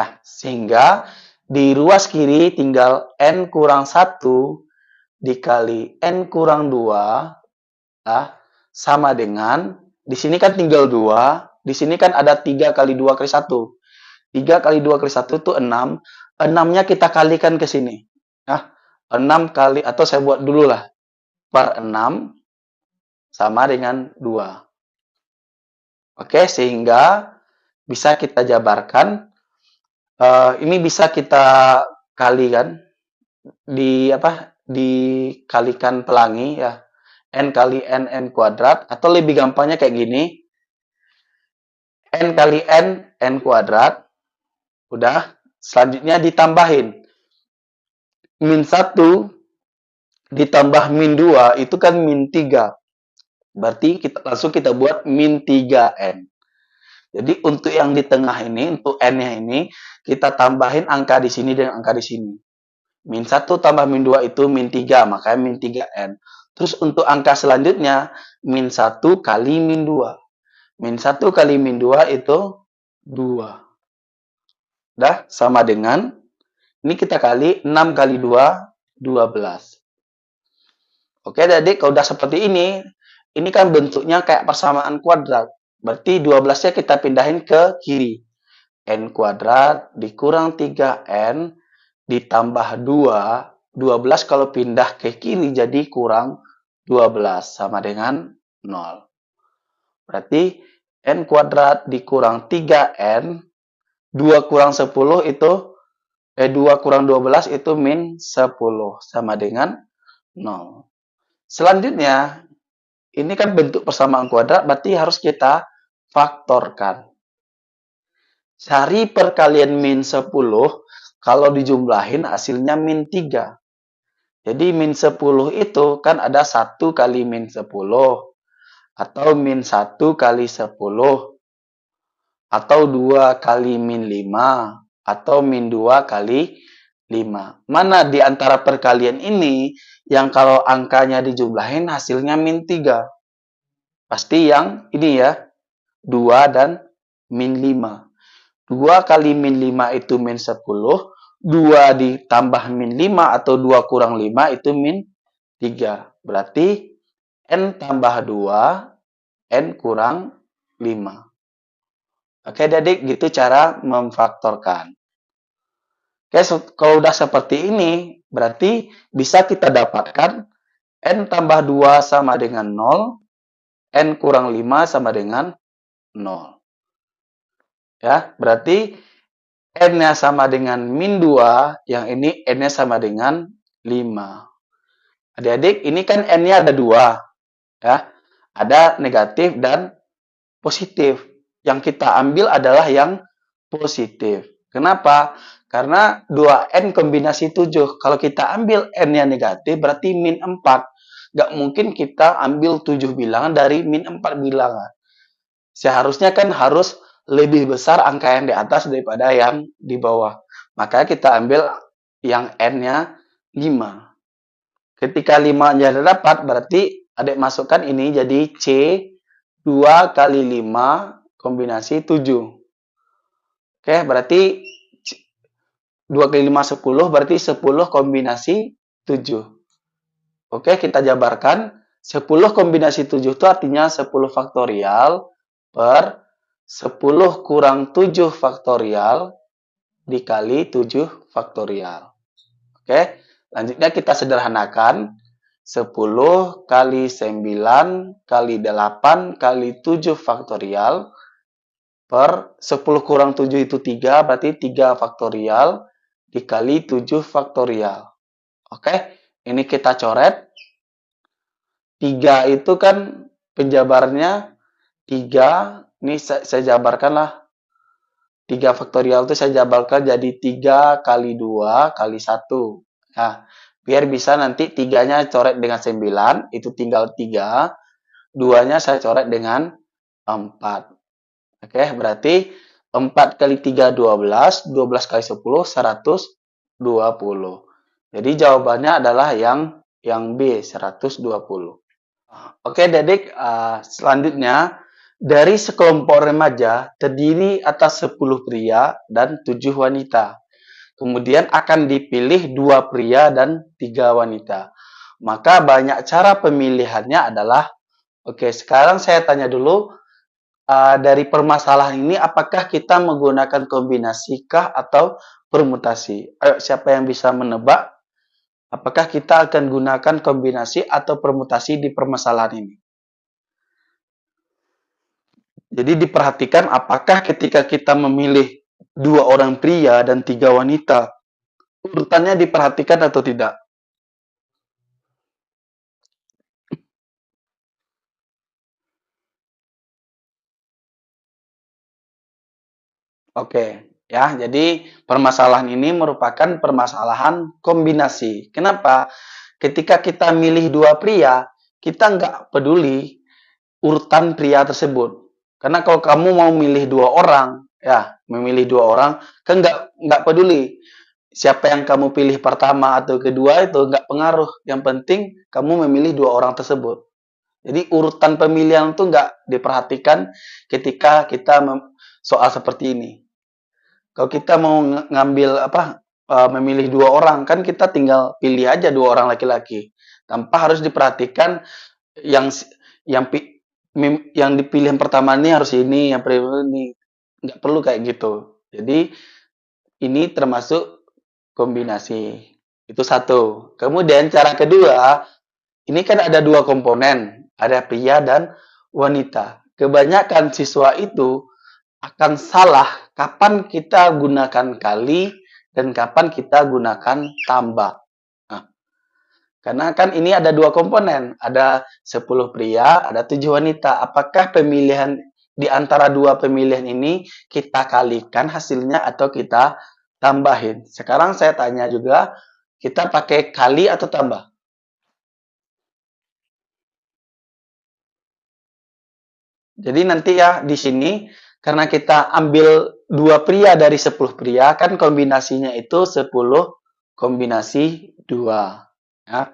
[SPEAKER 1] Nah, sehingga di ruas kiri tinggal N kurang 1 dikali N kurang 2, nah, sama dengan, di sini kan tinggal 2, di sini kan ada 3 kali 2 kali 1. 3 kali 2 kali 1 itu 6. 6-nya kita kalikan ke sini. Nah, 6 kali, atau saya buat dulu lah. Per 6 sama dengan 2. Oke, sehingga bisa kita jabarkan. Ini bisa kita kalikan dikalikan pelangi ya. N kali N kuadrat, atau lebih gampangnya kayak gini. N kali N kuadrat. Udah, selanjutnya ditambahin. Min 1 ditambah min 2 itu kan min 3. Berarti langsung kita buat min 3N. Jadi untuk yang di tengah ini, untuk N-nya ini, kita tambahin angka di sini dan angka di sini. Min 1 tambah min 2 itu min 3, makanya min 3N. Terus untuk angka selanjutnya, min 1 kali min 2. Min 1 kali min 2 itu 2. Dah, sama dengan, ini kita kali 6 kali 2, 12. Oke, jadi kalau udah seperti ini kan bentuknya kayak persamaan kuadrat. Berarti 12-nya kita pindahin ke kiri. N kuadrat dikurang 3N ditambah 2. 12 kalau pindah ke kiri jadi kurang 12 sama dengan 0. Berarti N kuadrat dikurang 3N, 2 kurang 10 itu, 2 kurang 12 itu min 10 sama dengan 0. Selanjutnya, ini kan bentuk persamaan kuadrat, berarti harus kita faktorkan. Cari perkalian min 10, kalau dijumlahin hasilnya min 3. Jadi min 10 itu kan ada 1 kali min 10, atau min 1 kali 10, atau 2 kali min 5, atau min 2 kali 5. Mana di antara perkalian ini yang kalau angkanya dijumlahin hasilnya min 3? Pasti yang ini ya, 2 dan min 5. 2 kali min 5 itu min 10, 2 ditambah min 5 atau 2 kurang 5 itu min 3. Berarti N tambah 2, N kurang 5. Oke, Adik, gitu cara memfaktorkan. Oke, kalau udah seperti ini, berarti bisa kita dapatkan N tambah 2 sama dengan 0, N kurang 5 sama dengan 0. Ya, berarti N-nya sama dengan min 2, yang ini N-nya sama dengan 5. Adik-adik, ini kan N-nya ada 2. Ya, ada negatif dan positif. Yang kita ambil adalah yang positif. Kenapa? Karena 2N kombinasi 7. Kalau kita ambil N-nya negatif, berarti min 4. Nggak mungkin kita ambil 7 bilangan dari min 4 bilangan. Seharusnya kan harus lebih besar angka yang di atas daripada yang di bawah. Maka kita ambil yang N-nya 5. Ketika 5-nya dapat, berarti adik masukkan ini jadi C 2 kali 5 kombinasi 7. Oke, berarti 2 kali 5 10, berarti 10 kombinasi 7. Oke, kita jabarkan. 10 kombinasi 7 itu artinya 10 faktorial per 10 kurang 7 faktorial dikali 7 faktorial. Oke, selanjutnya kita sederhanakan. 10 kali 9 kali 8 kali 7 faktorial per 10 kurang 7 itu 3, berarti 3 faktorial dikali 7 faktorial. Oke, ini kita coret. 3 itu kan penjabarannya 3, ini saya jabarkan lah. 3 faktorial itu saya jabarkan jadi 3 kali 2 kali 1. Nah, biar bisa nanti 3-nya coret dengan 9, itu tinggal 3. 2-nya saya coret dengan 4. Oke, berarti 4 kali 3, 12. 12 kali 10, 120. Jadi jawabannya adalah yang B, 120. Oke, Adik, selanjutnya, dari sekelompok remaja terdiri atas 10 pria dan 7 wanita. Kemudian akan dipilih 2 pria dan 3 wanita. Maka banyak cara pemilihannya adalah, oke, sekarang saya tanya dulu, dari permasalahan ini apakah kita menggunakan kombinasi kah atau permutasi? Ayo, siapa yang bisa menebak? Apakah kita akan gunakan kombinasi atau permutasi di permasalahan ini? Jadi diperhatikan apakah ketika kita memilih 2 orang pria dan 3 wanita, urutannya diperhatikan atau tidak? Oke, ya. Jadi permasalahan ini merupakan permasalahan kombinasi. Kenapa? Ketika kita milih 2 pria, kita nggak peduli urutan pria tersebut. Karena kalau kamu mau milih 2 orang, ya, memilih 2 orang, kan nggak peduli siapa yang kamu pilih pertama atau kedua itu nggak pengaruh. Yang penting kamu memilih 2 orang tersebut. Jadi urutan pemilihan itu nggak diperhatikan ketika kita soal seperti ini. Kalau kita mau ngambil memilih dua orang, kan kita tinggal pilih aja dua orang laki-laki tanpa harus diperhatikan yang yang yang dipilih yang pertama ini harus ini, yang kedua ini, nggak perlu kayak gitu. Jadi ini termasuk kombinasi. Itu satu. Kemudian cara kedua, ini kan ada dua komponen, ada pria dan wanita. Kebanyakan siswa itu akan salah kapan kita gunakan kali dan kapan kita gunakan tambah. Nah, karena kan ini ada dua komponen, ada 10 pria, ada 7 wanita. Apakah pemilihan di antara dua pemilihan ini kita kalikan hasilnya atau kita tambahin? Sekarang saya tanya juga, kita pakai kali atau tambah? Jadi nanti ya di sini karena kita ambil dua pria dari 10 pria kan kombinasinya itu 10 kombinasi 2. Ya.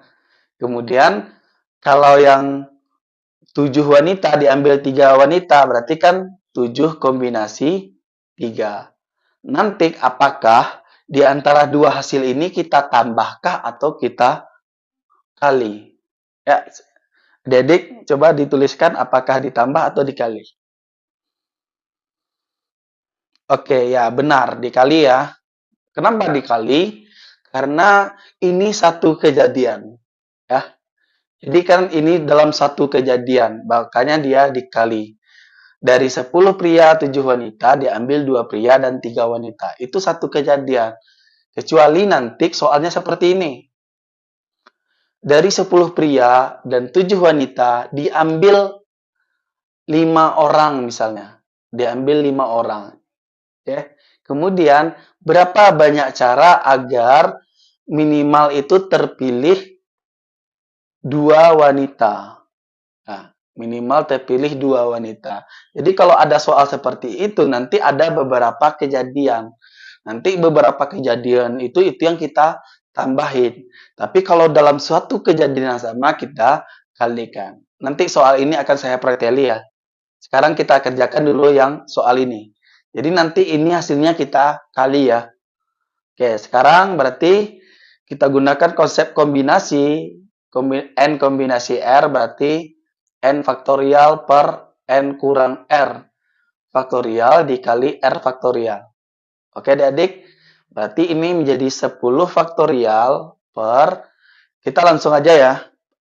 [SPEAKER 1] Kemudian kalau yang 7 wanita diambil 3 wanita berarti kan 7 kombinasi 3. Nanti apakah di antara dua hasil ini kita tambahkah atau kita kali? Ya, Dedik coba dituliskan apakah ditambah atau dikali. Oke, ya benar, dikali ya. Kenapa dikali? Karena ini satu kejadian, ya. Jadi kan ini dalam satu kejadian, makanya dia dikali. Dari 10 pria, 7 wanita, diambil 2 pria dan 3 wanita. Itu satu kejadian. Kecuali nanti soalnya seperti ini. Dari 10 pria dan 7 wanita, diambil 5 orang misalnya. Diambil 5 orang. Ya. Kemudian, berapa banyak cara agar minimal itu terpilih 2 wanita. Nah, minimal terpilih 2 wanita. Jadi kalau ada soal seperti itu, nanti ada beberapa kejadian. Nanti beberapa kejadian itu yang kita tambahin. Tapi kalau dalam suatu kejadian yang sama, kita kalikan. Nanti soal ini akan saya preteli ya. Sekarang kita kerjakan dulu yang soal ini. Jadi nanti ini hasilnya kita kali ya. Oke, sekarang berarti kita gunakan konsep kombinasi. N kombinasi R berarti N faktorial per N kurang R faktorial dikali R faktorial. Oke adik-adik, berarti ini menjadi 10 faktorial per, kita langsung aja ya,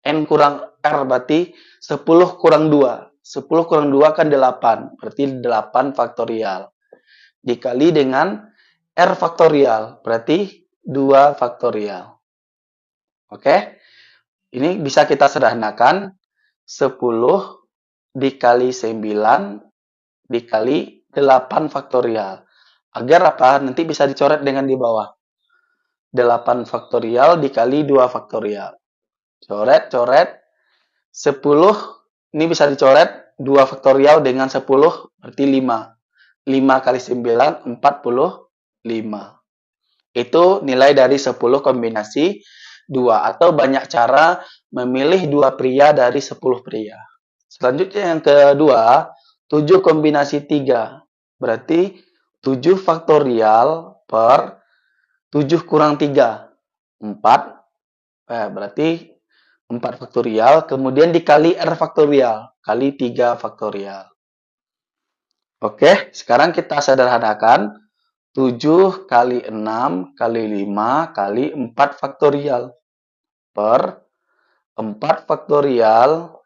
[SPEAKER 1] N kurang R berarti 10 kurang 2. 10 kurang 2 kan 8, berarti 8 faktorial. Dikali dengan R faktorial, berarti 2 faktorial. Oke, ini bisa kita sederhanakan, 10 dikali 9 dikali 8 faktorial. Agar apa? Nanti bisa dicoret dengan di bawah. 8 faktorial dikali 2 faktorial. Coret, coret. 10, ini bisa dicoret. 2 faktorial dengan 10, berarti 5. 5 kali 9, 45. Itu nilai dari 10 kombinasi 2. Atau banyak cara memilih 2 pria dari 10 pria. Selanjutnya yang kedua, 7 kombinasi 3. Berarti 7 faktorial per 7 kurang 3. 4. Berarti 4 faktorial. Kemudian dikali R faktorial. Kali 3 faktorial. Oke, sekarang kita sederhanakan. 7 kali 6 kali 5 kali 4 faktorial. Per 4 faktorial.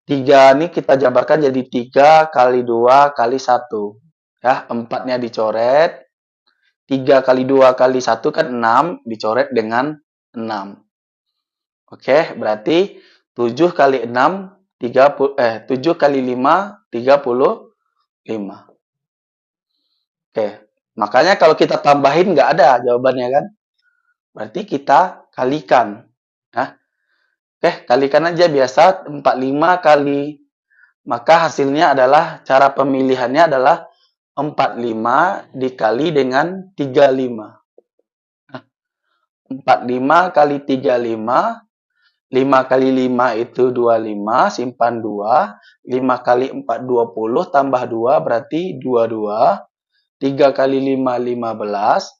[SPEAKER 1] 3 ini kita jabarkan jadi 3 kali 2 kali 1. Ya, 4-nya dicoret. 3 kali 2 kali 1 kan 6, dicoret dengan 6. Oke, berarti 7 kali 6, 7 kali 5, 35. Oke, makanya kalau kita tambahin nggak ada jawabannya kan. Berarti kita kalikan. Ya. Oke, kalikan aja biasa 45 kali. Maka hasilnya adalah, cara pemilihannya adalah 45 dikali dengan 35. 45 kali 35, 5 kali 5 itu 25, simpan 2. 5 kali 4, 20, tambah 2 berarti 22. 3 kali 5, 15.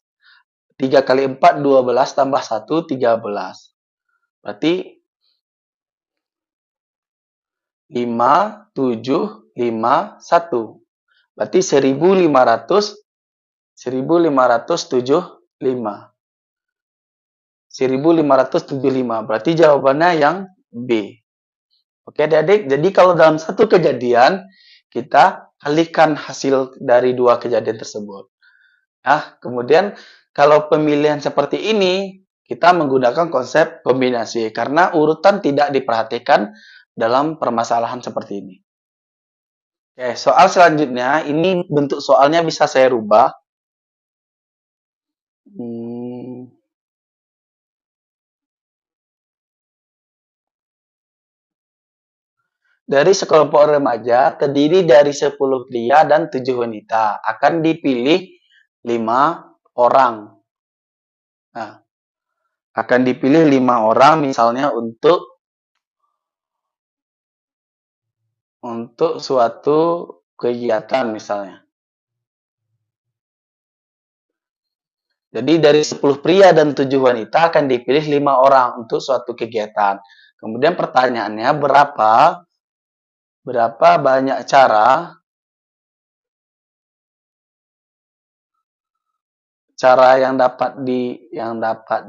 [SPEAKER 1] 3 kali 4, 12, tambah 1, 13. Berarti 5, 7, 5, 1. Berarti 1575. 1575. Berarti jawabannya yang B. Oke, adik-adik. Jadi kalau dalam satu kejadian, kita kalikan hasil dari dua kejadian tersebut. Nah, kemudian kalau pemilihan seperti ini, kita menggunakan konsep kombinasi. Karena urutan tidak diperhatikan dalam permasalahan seperti ini. Oke, soal selanjutnya, ini bentuk soalnya bisa saya rubah. Dari sekelompok remaja terdiri dari 10 pria dan 7 wanita. Akan dipilih 5 orang. Nah, akan dipilih 5 orang misalnya untuk suatu kegiatan misalnya. Jadi dari 10 pria dan 7 wanita akan dipilih 5 orang untuk suatu kegiatan. Kemudian pertanyaannya berapa banyak cara yang dapat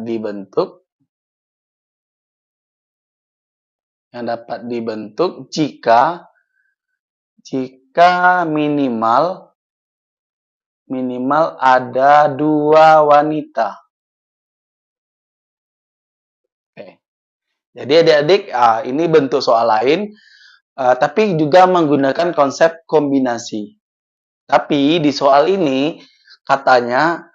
[SPEAKER 1] dibentuk jika minimal ada 2 wanita. Oke. Jadi adik-adik, ini bentuk soal lain, tapi juga menggunakan konsep kombinasi. Tapi di soal ini katanya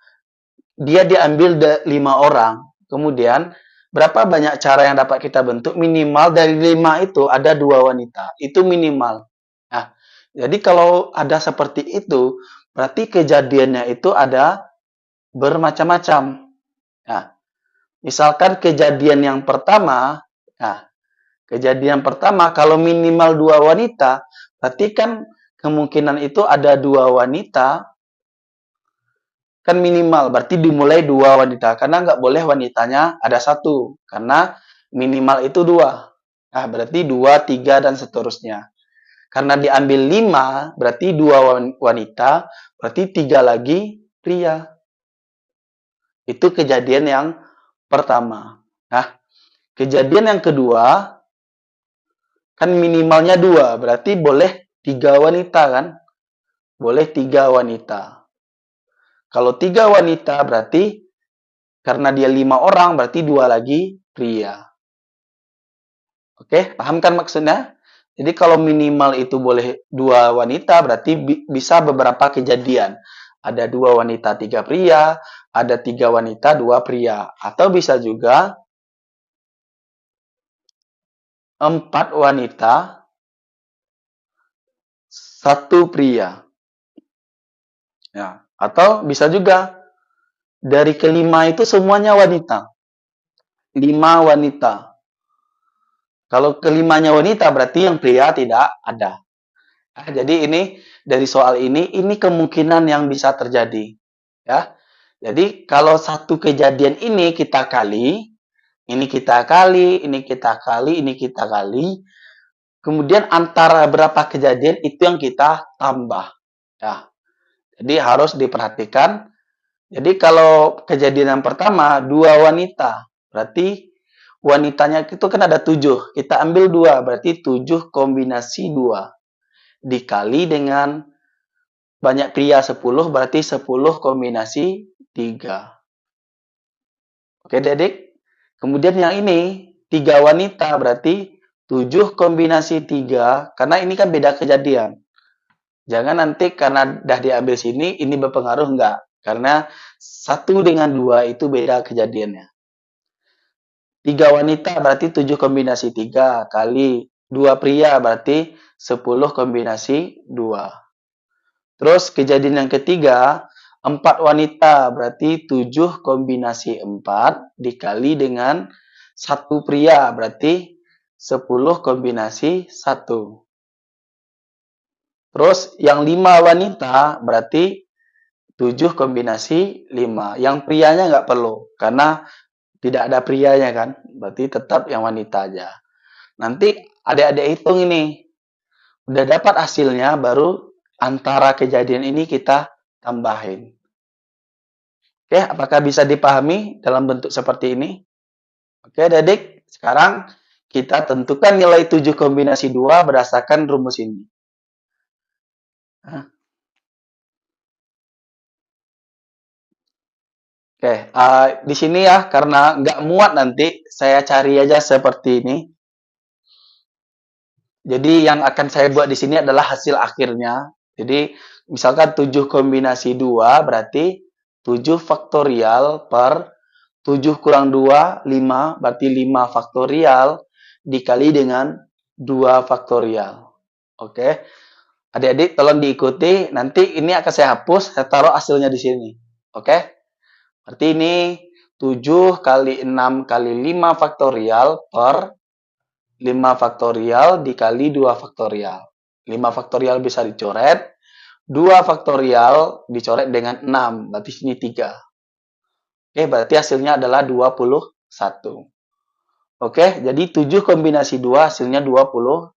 [SPEAKER 1] dia diambil 5 orang. Kemudian berapa banyak cara yang dapat kita bentuk? Minimal dari 5 itu ada 2 wanita. Itu minimal. Nah, jadi kalau ada seperti itu, berarti kejadiannya itu ada bermacam-macam. Nah, misalkan kejadian yang pertama, kalau minimal 2 wanita, berarti kan kemungkinan itu ada 2 wanita, kan minimal, berarti dimulai 2 wanita. Karena nggak boleh wanitanya ada 1, karena minimal itu 2. Nah, berarti 2, 3, dan seterusnya. Karena diambil 5, berarti 2 wanita, berarti 3 lagi pria. Itu kejadian yang pertama. Nah, kejadian yang kedua, kan minimalnya 2, berarti boleh 3 wanita kan? Boleh 3 wanita. Kalau 3 wanita berarti, karena dia 5 orang, berarti 2 lagi pria. Oke, paham kan maksudnya? Jadi kalau minimal itu boleh 2 wanita, berarti bisa beberapa kejadian. Ada 2 wanita, 3 pria, ada 3 wanita, 2 pria. Atau bisa juga 4 wanita, 1 pria. Ya, atau bisa juga dari kelima itu semuanya wanita. 5 wanita. Kalau kelimanya wanita berarti yang pria tidak ada. Nah, jadi ini dari soal ini kemungkinan yang bisa terjadi. Ya. Jadi kalau satu kejadian ini kita kali, ini kita kali, ini kita kali, ini kita kali. Kemudian antara berapa kejadian itu yang kita tambah. Ya. Jadi harus diperhatikan. Jadi kalau kejadian yang pertama 2 wanita, berarti wanitanya itu kan ada 7. Kita ambil 2, berarti 7 kombinasi 2. Dikali dengan banyak pria 10, berarti 10 kombinasi 3. Oke, Dedek? Kemudian yang ini, 3 wanita, berarti 7 kombinasi 3. Karena ini kan beda kejadian. Jangan nanti karena dah diambil sini, ini berpengaruh enggak. Karena 1 dengan 2 itu beda kejadiannya. 3 wanita berarti 7 kombinasi 3 kali 2 pria berarti 10 kombinasi 2. Terus kejadian yang ketiga, 4 wanita berarti 7 kombinasi 4 dikali dengan 1 pria, berarti 10 kombinasi 1. Terus yang 5 wanita, berarti 7 kombinasi 5. Yang prianya nggak perlu, karena tidak ada prianya kan, berarti tetap yang wanita aja. Nanti adik-adik hitung ini, udah dapat hasilnya, baru antara kejadian ini kita tambahin. Oke, apakah bisa dipahami dalam bentuk seperti ini? Oke, adik, sekarang kita tentukan nilai 7 kombinasi 2 berdasarkan rumus ini. Oke, di sini ya, karena nggak muat nanti, saya cari aja seperti ini. Jadi yang akan saya buat di sini adalah hasil akhirnya. Jadi misalkan 7 kombinasi 2 berarti 7 faktorial per 7 kurang 2, 5. Berarti 5 faktorial dikali dengan 2 faktorial. Oke. Adik-adik tolong diikuti. Nanti ini akan saya hapus, saya taruh hasilnya di sini. Oke. Berarti ini 7 kali 6 kali 5 faktorial per 5 faktorial dikali 2 faktorial. 5 faktorial bisa dicoret, 2 faktorial dicoret dengan 6, berarti sini 3. Oke, berarti hasilnya adalah 21. Oke, jadi 7 kombinasi 2 hasilnya 21.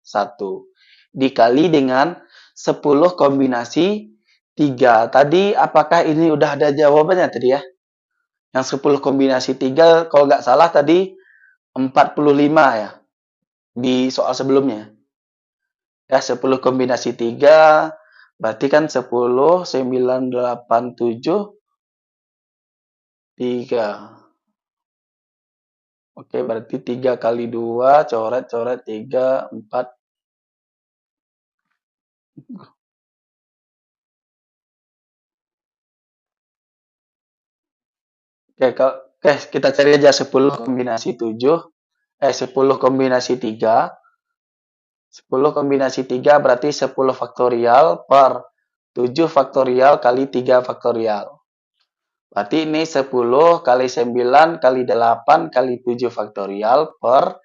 [SPEAKER 1] Dikali dengan 10 kombinasi 3. Tadi apakah ini udah ada jawabannya tadi ya? Yang 10 kombinasi 3, kalau nggak salah tadi 45 ya? Di soal sebelumnya. Ya, 10 kombinasi 3, berarti kan 10, 9, 8, 7, 3. Oke, berarti 3 kali 2, coret-coret 3, 4. Oke, kita cari aja 10 kombinasi 7, 10 kombinasi 3. 10 kombinasi 3 berarti 10 faktorial per 7 faktorial kali 3 faktorial. Berarti ini 10 kali 9 kali 8 kali 7 faktorial per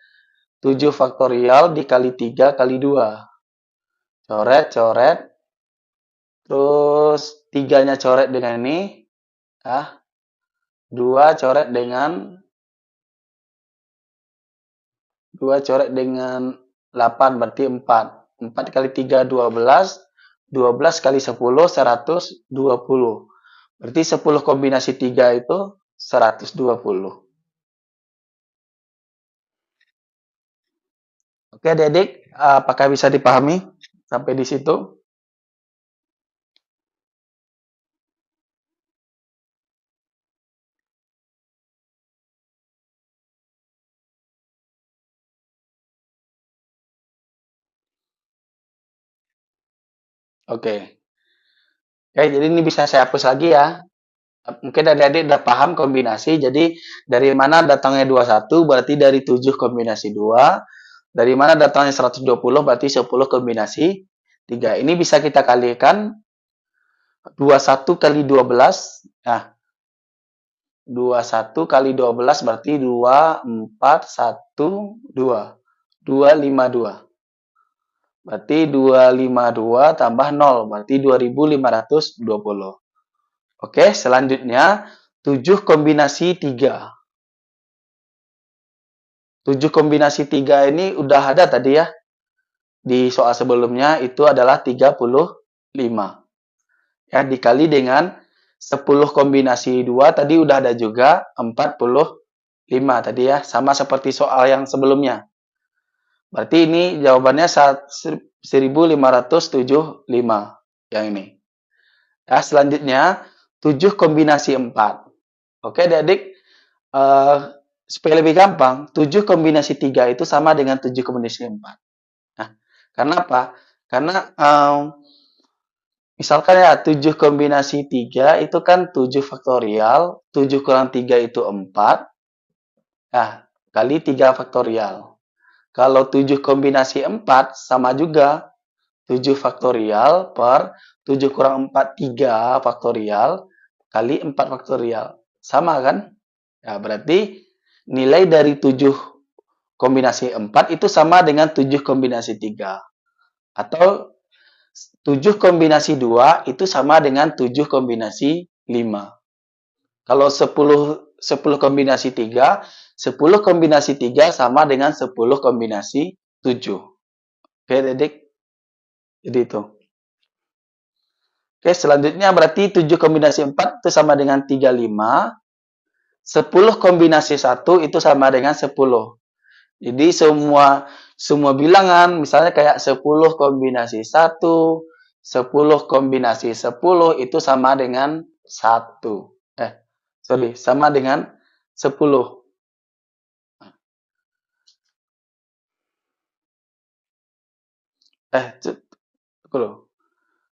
[SPEAKER 1] 7 faktorial dikali 3 kali 2. Coret, coret. Terus 3-nya coret dengan ini. 2 coret dengan 8 berarti 4. 4 kali 3 12. 12 kali 10 120. Berarti 10 kombinasi 3 itu 120. Oke, adik-adik, apakah bisa dipahami sampai di situ? Oke. Oke, jadi ini bisa saya hapus lagi ya. Mungkin adik-adik udah paham kombinasi. Jadi dari mana datangnya 21 berarti dari 7 kombinasi 2. Dari mana datangnya 120 berarti 10 kombinasi 3. Ini bisa kita kalikan 21 kali 12. Nah, 21 kali 12 berarti 2, 4, 1, 2. 252. Berarti 252 tambah 0. Berarti 2520. Oke, selanjutnya 7 kombinasi 3. 7 kombinasi 3 ini udah ada tadi ya. Di soal sebelumnya itu adalah 35. Ya, dikali dengan 10 kombinasi 2 tadi udah ada juga 45 tadi ya. Sama seperti soal yang sebelumnya. Berarti ini jawabannya 1575 yang ini. Ya, selanjutnya 7 kombinasi 4. Oke, adik-adik, supaya lebih gampang, 7 kombinasi 3 itu sama dengan 7 kombinasi 4. Nah, karena apa? Karena misalkan ya 7 kombinasi 3 itu kan 7 faktorial, 7 kurang 3 itu 4. Nah, kali 3 faktorial. Kalau 7 kombinasi 4 sama juga 7 faktorial per 7 kurang 4, 3 faktorial kali 4 faktorial. Sama kan? Ya, berarti nilai dari 7 kombinasi 4 itu sama dengan 7 kombinasi 3. Atau 7 kombinasi 2 itu sama dengan 7 kombinasi 5. Kalau 10 kombinasi 3, 10 kombinasi 3 sama dengan 10 kombinasi 7. Oke, Dedik? Jadi itu. Oke, selanjutnya berarti 7 kombinasi 4 itu sama dengan 35. 10 kombinasi 1 itu sama dengan 10. Jadi semua bilangan, misalnya kayak 10 kombinasi 1, 10 kombinasi 10 itu sama dengan 1. Sama dengan 10.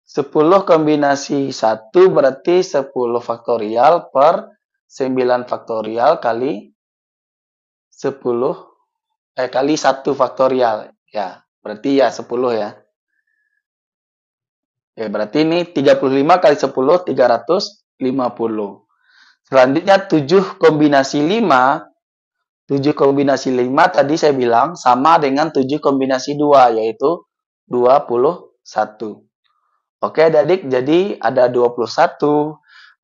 [SPEAKER 1] 10 kombinasi 1 berarti 10 faktorial per 9 faktorial kali 10 kali 1 faktorial. Ya, berarti ya 10 ya. Berarti ini 35 kali 10, 350. Selanjutnya 7 kombinasi 5. 7 kombinasi 5 tadi saya bilang sama dengan 7 kombinasi 2, yaitu 21. Oke adik-adik, jadi ada 21,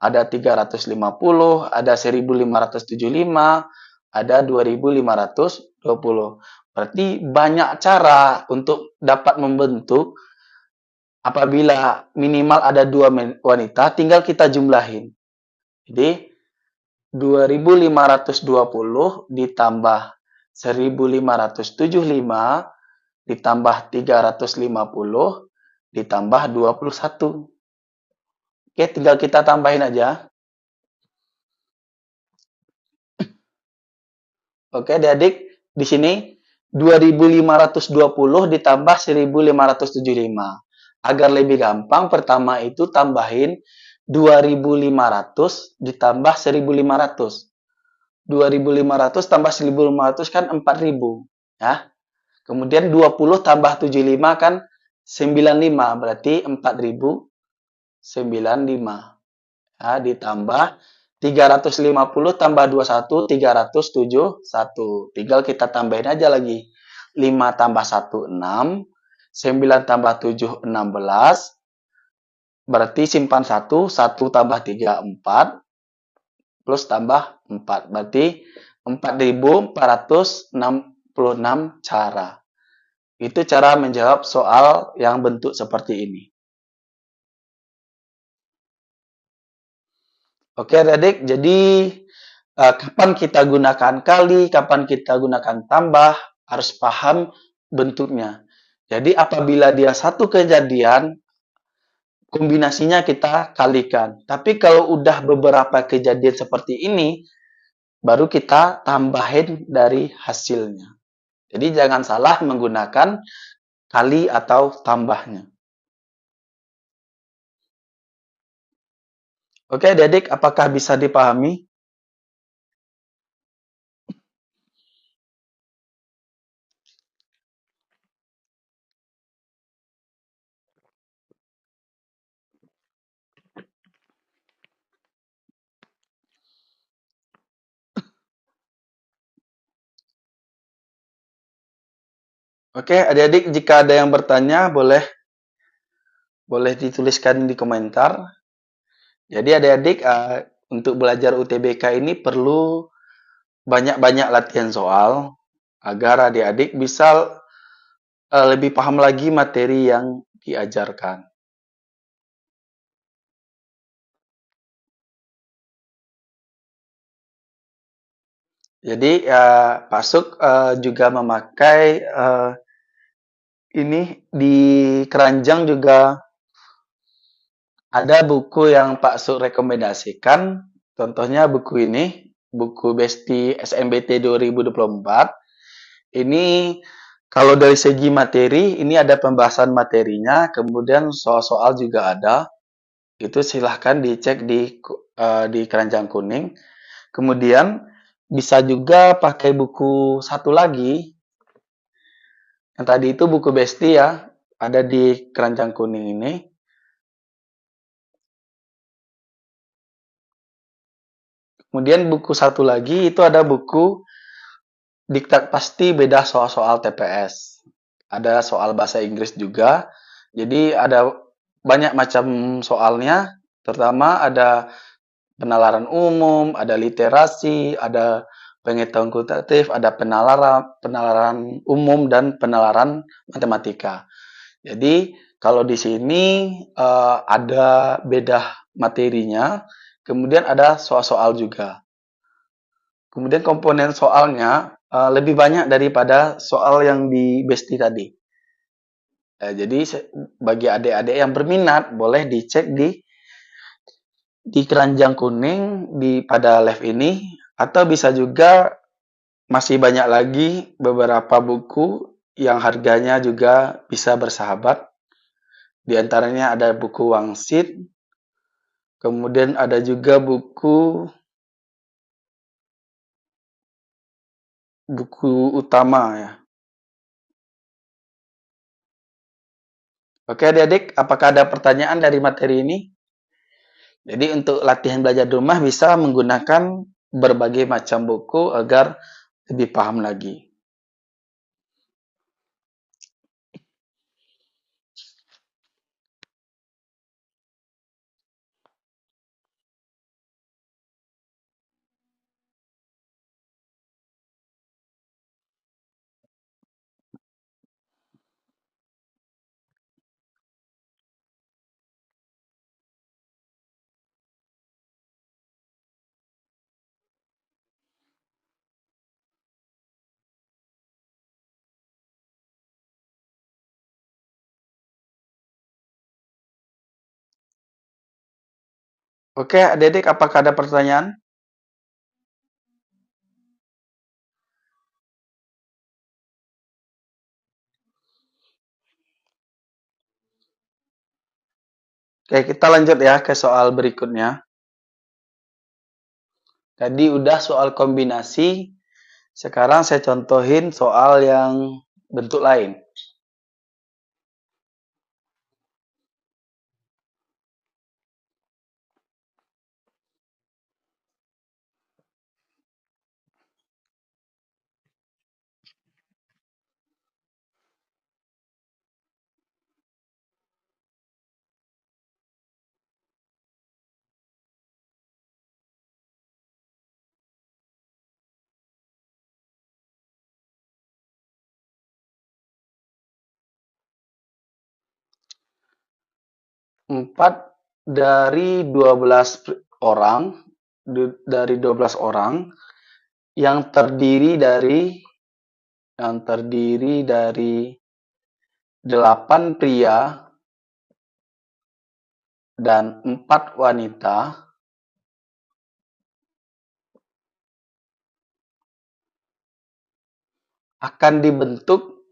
[SPEAKER 1] ada 350, ada 1575, ada 2520. Berarti banyak cara untuk dapat membentuk. Apabila minimal ada 2 wanita, tinggal kita jumlahin. Jadi 2520 ditambah 1575 ditambah 350 ditambah 21. Oke, tinggal kita tambahin aja. Oke, adik-adik, di sini 2520 ditambah 1575. Agar lebih gampang, pertama itu tambahin 2500 ditambah 1500. 2500 tambah 1500 kan 4000, ya. Kemudian 20 tambah 75 kan 95, berarti 4095. Ya, ditambah 350 tambah 21, 371. Tinggal kita tambahin aja lagi. 5 tambah 1, 6. 9 tambah 7, 16. Berarti simpan 1, 1 tambah 3, 4. Plus tambah 4. Berarti 4466 cara. Itu cara menjawab soal yang bentuk seperti ini. Oke adik-adik, jadi kapan kita gunakan kali, kapan kita gunakan tambah, harus paham bentuknya. Jadi apabila dia satu kejadian, kombinasinya kita kalikan. Tapi kalau udah beberapa kejadian seperti ini, baru kita tambahin dari hasilnya. Jadi jangan salah menggunakan kali atau tambahnya. Oke adik-adik, apakah bisa dipahami? Oke, adik-adik, jika ada yang bertanya, boleh dituliskan di komentar. Jadi adik-adik, untuk belajar UTBK ini perlu banyak-banyak latihan soal, agar adik-adik bisa lebih paham lagi materi yang diajarkan. Jadi Pak Suk juga memakai ini di keranjang juga ada buku yang Pak Suk rekomendasikan. Contohnya buku ini, buku Besti SNBT 2024. Ini kalau dari segi materi, ini ada pembahasan materinya, kemudian soal-soal juga ada. Itu silahkan dicek di keranjang kuning. Kemudian bisa juga pakai buku satu lagi. Yang tadi itu buku Besti ya, ada di keranjang kuning ini. Kemudian buku satu lagi itu ada buku diktat pasti beda soal-soal TPS. Ada soal bahasa Inggris juga. Jadi ada banyak macam soalnya. Terutama ada penalaran umum, ada literasi, ada pengetahuan kuantitatif, ada penalaran umum dan penalaran matematika. Jadi kalau di sini ada beda materinya, kemudian ada soal-soal juga. Kemudian komponen soalnya lebih banyak daripada soal yang di Besti tadi. Jadi bagi adik-adik yang berminat boleh dicek di keranjang kuning pada live ini, atau bisa juga masih banyak lagi beberapa buku yang harganya juga bisa bersahabat. Di antaranya ada buku Wangsit, kemudian ada juga buku utama ya. Oke adik-adik, apakah ada pertanyaan dari materi ini? Jadi untuk latihan belajar di rumah bisa menggunakan berbagai macam buku agar lebih paham lagi. Oke adik-adik, apakah ada pertanyaan? Oke, kita lanjut ya ke soal berikutnya. Tadi udah soal kombinasi, sekarang saya contohin soal yang bentuk lain. Empat dari 12 orang, dari 12 orang yang terdiri dari 8 pria dan 4 wanita akan dibentuk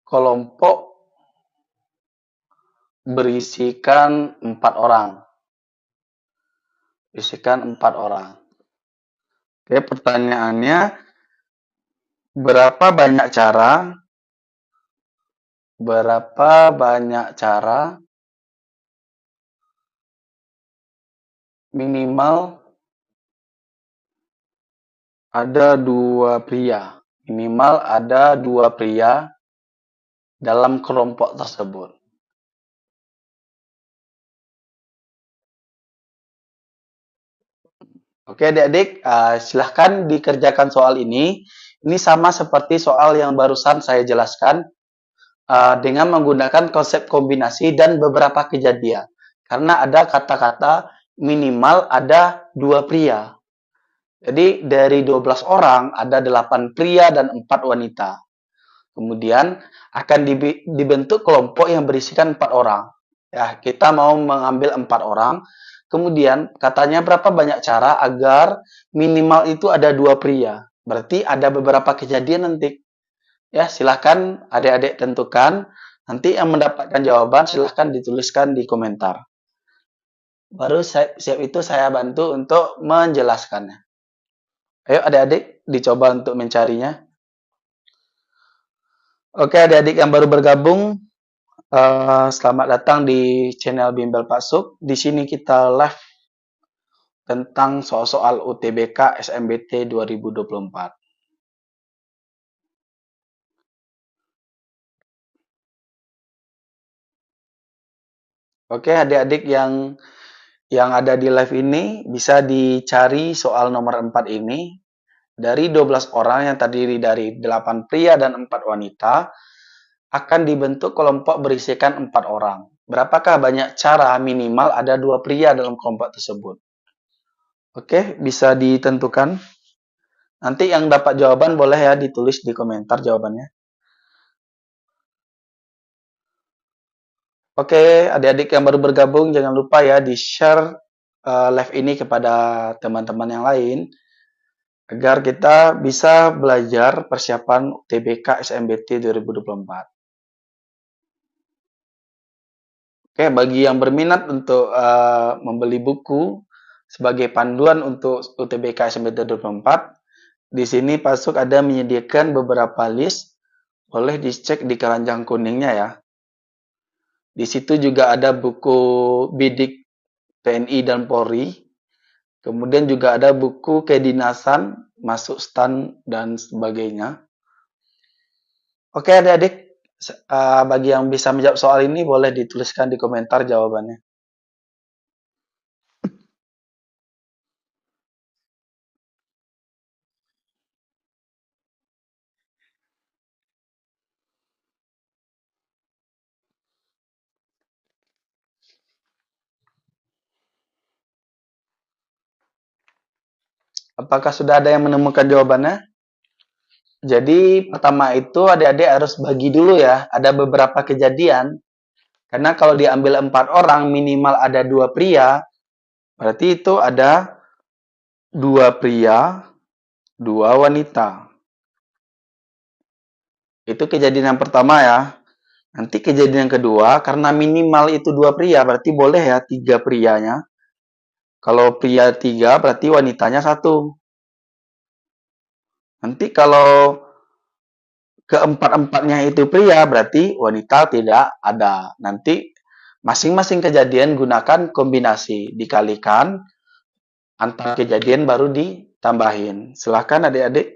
[SPEAKER 1] kelompok berisikan 4 orang. Oke, pertanyaannya, berapa banyak cara minimal ada 2 pria? Minimal ada 2 pria dalam kelompok tersebut. Oke adik-adik, silahkan dikerjakan soal ini. Ini sama seperti soal yang barusan saya jelaskan, dengan menggunakan konsep kombinasi dan beberapa kejadian. Karena ada kata-kata minimal ada 2 pria. Jadi dari 12 orang ada 8 pria dan 4 wanita. Kemudian akan dibentuk kelompok yang berisikan 4 orang. Ya, kita mau mengambil 4 orang. Kemudian katanya berapa banyak cara agar minimal itu ada 2 pria. Berarti ada beberapa kejadian nanti. Ya, silahkan adik-adik tentukan. Nanti yang mendapatkan jawaban silahkan dituliskan di komentar. Baru siap itu saya bantu untuk menjelaskannya. Ayo adik-adik dicoba untuk mencarinya. Oke adik-adik yang baru bergabung, selamat datang di channel Bimbel Pak Suk. Di sini kita live tentang soal-soal UTBK SMBT 2024. Oke, adik-adik yang ada di live ini bisa dicari soal nomor 4 ini. Dari 12 orang yang terdiri dari 8 pria dan 4 wanita, akan dibentuk kelompok berisikan 4 orang. Berapakah banyak cara minimal ada 2 pria dalam kelompok tersebut? Oke, bisa ditentukan. Nanti yang dapat jawaban boleh ya ditulis di komentar jawabannya. Oke, adik-adik yang baru bergabung jangan lupa ya di-share live ini kepada teman-teman yang lain agar kita bisa belajar persiapan UTBK SMBT 2024. Oke, bagi yang berminat untuk membeli buku sebagai panduan untuk UTBK SMBT 2024, di sini Pasuk ada menyediakan beberapa list, boleh dicek di keranjang kuningnya ya. Di situ juga ada buku bidik TNI dan Polri, kemudian juga ada buku kedinasan, masuk stan, dan sebagainya. Oke adik-adik, bagi yang bisa menjawab soal ini boleh dituliskan di komentar jawabannya. Apakah sudah ada yang menemukan jawabannya? Jadi pertama itu adik-adik harus bagi dulu ya. Ada beberapa kejadian. Karena kalau diambil 4 orang minimal ada 2 pria. Berarti itu ada 2 pria, 2 wanita. Itu kejadian yang pertama ya. Nanti kejadian yang kedua, karena minimal itu 2 pria, berarti boleh ya 3 prianya. Kalau pria 3, berarti wanitanya 1. Nanti kalau keempat-empatnya itu pria, berarti wanita tidak ada. Nanti masing-masing kejadian gunakan kombinasi, dikalikan antar kejadian baru ditambahin. Silahkan adik-adik.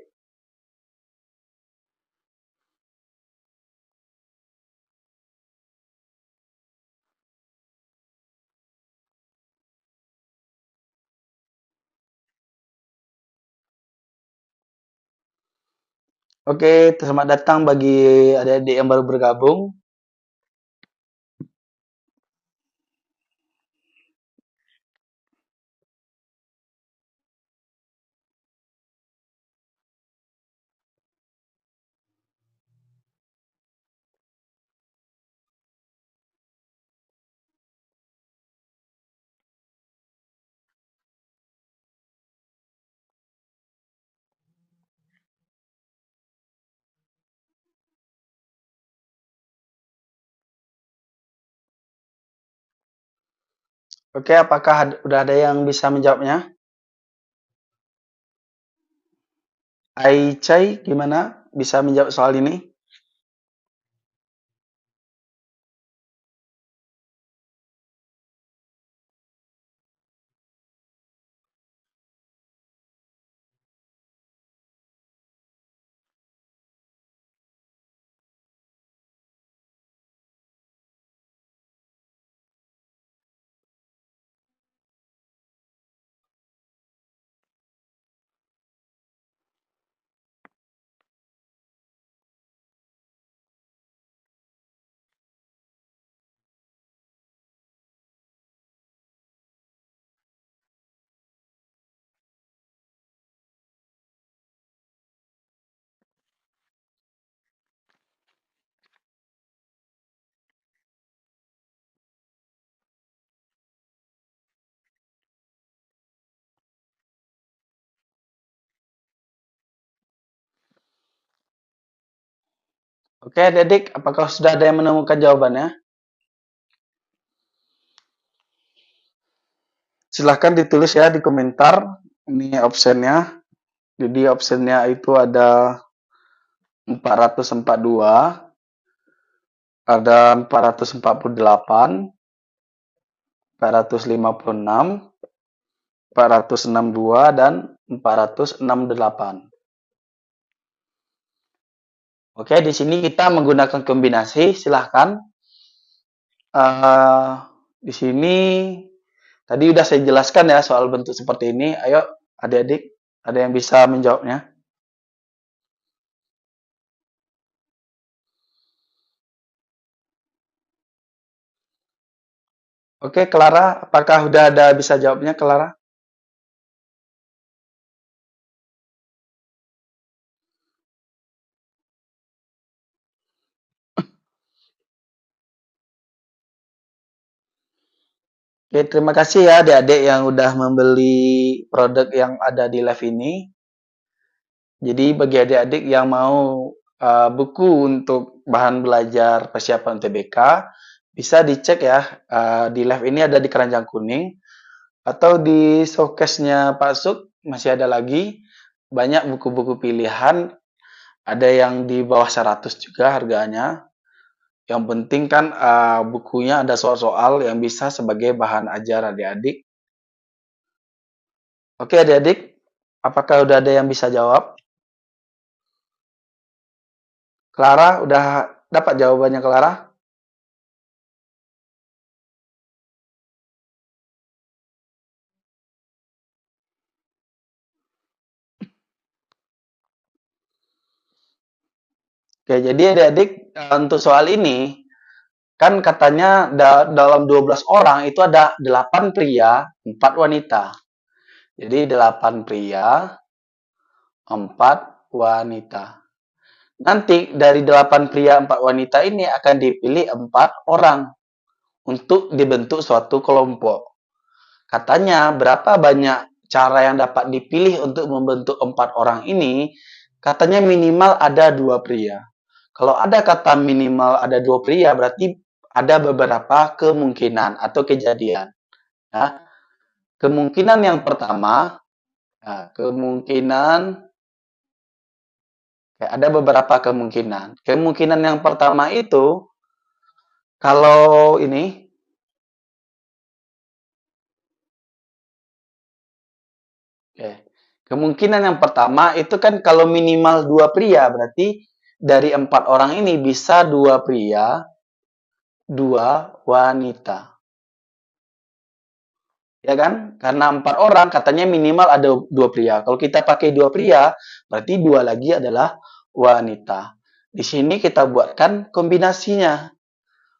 [SPEAKER 1] Oke, selamat datang bagi adik-adik yang baru bergabung. Oke, apakah udah ada yang bisa menjawabnya? Aichai, gimana? Bisa menjawab soal ini? Oke, adik-adik, apakah sudah ada yang menemukan jawabannya? Silahkan ditulis ya di komentar. Ini optionnya. Jadi optionnya itu ada 442, ada 448, 456, 462 dan 468. Oke, di sini kita menggunakan kombinasi, silahkan. Di sini tadi udah saya jelaskan ya soal bentuk seperti ini. Ayo, adik-adik, ada yang bisa menjawabnya? Oke, Clara, apakah udah ada bisa jawabnya, Clara? Oke, terima kasih ya adik-adik yang udah membeli produk yang ada di live ini. Jadi bagi adik-adik yang mau buku untuk bahan belajar persiapan UTBK, bisa dicek ya, di live ini ada di keranjang kuning, atau di showcase-nya Pak Suk, masih ada lagi, banyak buku-buku pilihan, ada yang di bawah 100 juga harganya. Yang penting kan bukunya ada soal-soal yang bisa sebagai bahan ajar adik-adik. Oke adik-adik, apakah udah ada yang bisa jawab? Clara, udah dapat jawabannya Clara? Oke, jadi adik-adik untuk soal ini, kan katanya dalam 12 orang itu ada 8 pria, 4 wanita. Jadi 8 pria, 4 wanita. Nanti dari 8 pria, 4 wanita ini akan dipilih 4 orang untuk dibentuk suatu kelompok. Katanya berapa banyak cara yang dapat dipilih untuk membentuk 4 orang ini? Katanya minimal ada 2 pria. Kalau ada kata minimal ada 2 pria, berarti ada beberapa kemungkinan atau kejadian. Ya. Kemungkinan yang pertama, ada beberapa kemungkinan. Kemungkinan yang pertama itu, kalau ini, oke. Kemungkinan yang pertama itu kan kalau minimal 2 pria, berarti dari 4 orang ini bisa 2 pria, 2 wanita. Ya kan? Karena 4 orang katanya minimal ada 2 pria. Kalau kita pakai 2 pria, berarti 2 lagi adalah wanita. Di sini kita buatkan kombinasinya.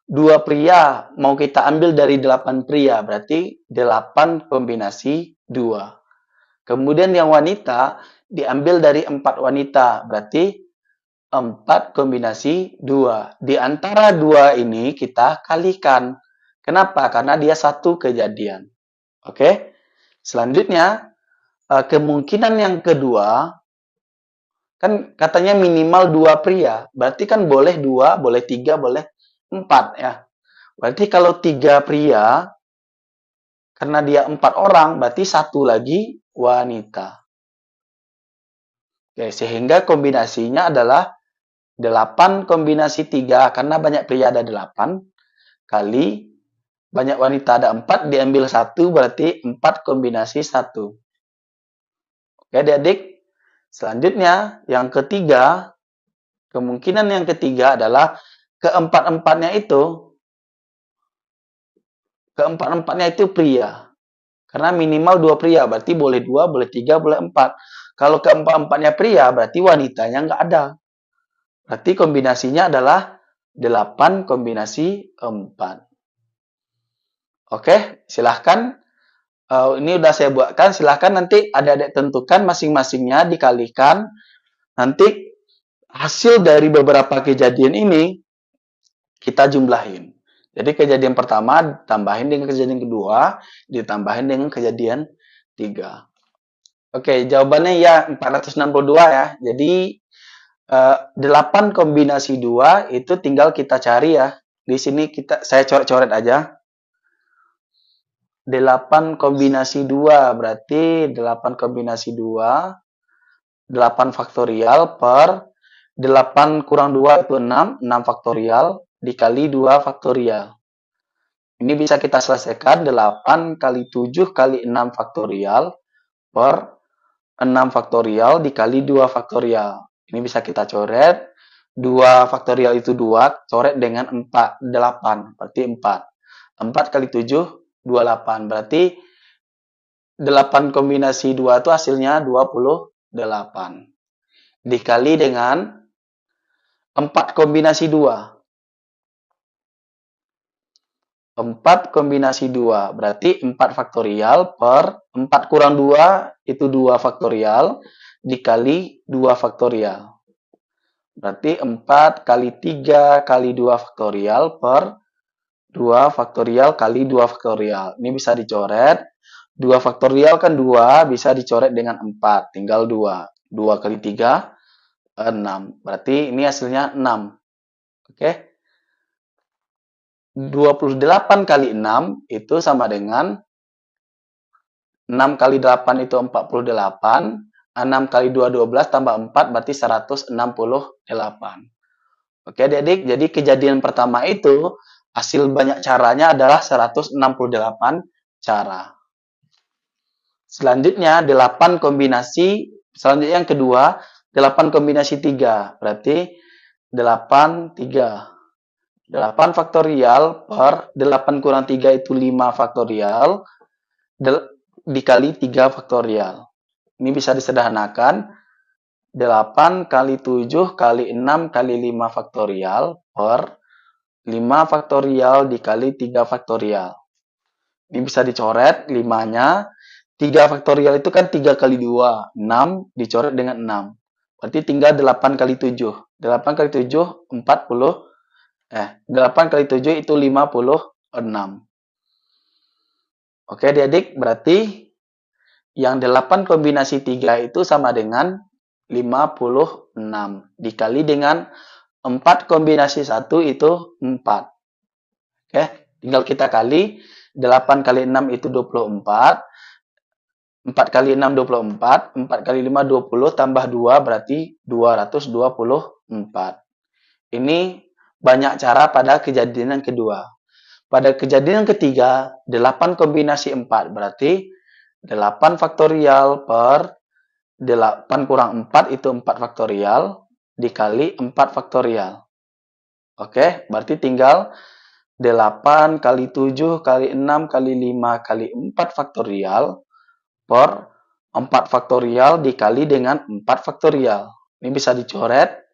[SPEAKER 1] 2 pria mau kita ambil dari 8 pria, berarti 8 kombinasi 2. Kemudian yang wanita diambil dari 4 wanita, berarti 4 kombinasi 2. Di antara 2 ini kita kalikan. Kenapa? Karena dia satu kejadian. Oke? Selanjutnya, kemungkinan yang kedua, kan katanya minimal 2 pria. Berarti kan boleh 2, boleh 3, boleh 4 ya. Berarti kalau 3 pria, karena dia 4 orang, berarti satu lagi wanita. Oke, sehingga kombinasinya adalah 8 kombinasi 3, karena banyak pria ada 8, kali banyak wanita ada 4, diambil 1, berarti 4 kombinasi 1. Oke adik-adik, selanjutnya yang ketiga, kemungkinan yang ketiga adalah keempat-empatnya itu pria. Karena minimal 2 pria, berarti boleh 2, boleh 3, boleh 4. Kalau keempat-empatnya pria, berarti wanitanya nggak ada. Berarti kombinasinya adalah 8 kombinasi 4. Oke, silahkan. Ini udah saya buatkan, silahkan nanti adik-adik tentukan masing-masingnya, dikalikan. Nanti hasil dari beberapa kejadian ini kita jumlahin. Jadi kejadian pertama tambahin dengan kejadian kedua, ditambahin dengan kejadian 3. Oke, jawabannya ya 462 ya. Jadi 8 kombinasi 2 itu tinggal kita cari ya. Di sini saya coret-coret aja. 8 kombinasi 2 berarti 8 kombinasi 2, 8 faktorial per 8 kurang 2 itu 6, 6 faktorial dikali 2 faktorial. Ini bisa kita selesaikan 8 kali 7 kali 6 faktorial per 6 faktorial dikali 2 faktorial. Ini bisa kita coret. 2 faktorial itu 2, coret dengan 4, 8, berarti 4. 4 kali 7, 28. Berarti 8 kombinasi 2 itu hasilnya 28. Dikali dengan 4 kombinasi 2. 4 kombinasi 2, berarti 4 faktorial per 4 kurang 2, itu 2 faktorial, dikali 2 faktorial. Berarti 4 kali 3 kali 2 faktorial per 2 faktorial kali 2 faktorial. Ini bisa dicoret. 2 faktorial kan 2, bisa dicoret dengan 4, tinggal 2. 2 kali 3, 6. Berarti ini hasilnya 6. Oke. 28 kali 6 itu sama dengan 6 kali 8 itu 48. 6 kali 2, 12 tambah 4 berarti 168. Oke adik-adik, jadi kejadian pertama itu hasil banyak caranya adalah 168 cara. Selanjutnya 8 kombinasi, selanjutnya yang kedua 8 kombinasi 3, berarti 8, 3. 8 faktorial per 8 kurang 3 itu 5 faktorial dikali 3 faktorial. Ini bisa disederhanakan. 8 kali 7 kali 6 kali 5 faktorial per 5 faktorial dikali 3 faktorial. Ini bisa dicoret 5-nya. 3 faktorial itu kan 3 kali 2. 6 dicoret dengan 6. Berarti tinggal 8 kali 7. 8 kali 7, 40. 8 kali 7 itu 56. Oke adik-adik, berarti yang 8 kombinasi 3 itu sama dengan 56. Dikali dengan 4 kombinasi 1 itu 4. Oke, tinggal kita kali. 8 kali 6 itu 24. 4 kali 6, 24. 4 kali 5, 20. Tambah 2 berarti 224. Ini banyak cara pada kejadian yang kedua. Pada kejadian yang ketiga, 8 kombinasi 4. Berarti 8 faktorial per 8 kurang 4 itu 4 faktorial dikali 4 faktorial. Oke, berarti tinggal 8 kali 7 kali 6 kali 5 kali 4 faktorial per 4 faktorial dikali dengan 4 faktorial. Ini bisa dicoret.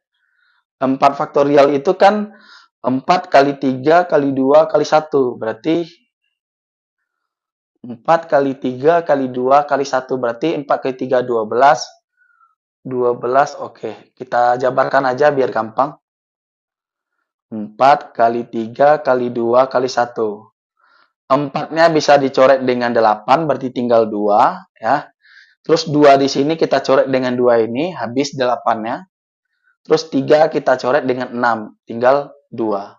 [SPEAKER 1] 4 faktorial itu kan 4 kali 3 kali 2 kali 1. Berarti 4 kali 3 kali 2 kali 1. Berarti 4 kali 3, 12. 12, oke. Kita jabarkan aja biar gampang. 4 kali 3 kali 2 kali 1. 4-nya bisa dicoret dengan 8, berarti tinggal 2. Ya. Terus 2 di sini kita coret dengan 2 ini, habis 8-nya. Terus 3 kita coret dengan 6, tinggal 2.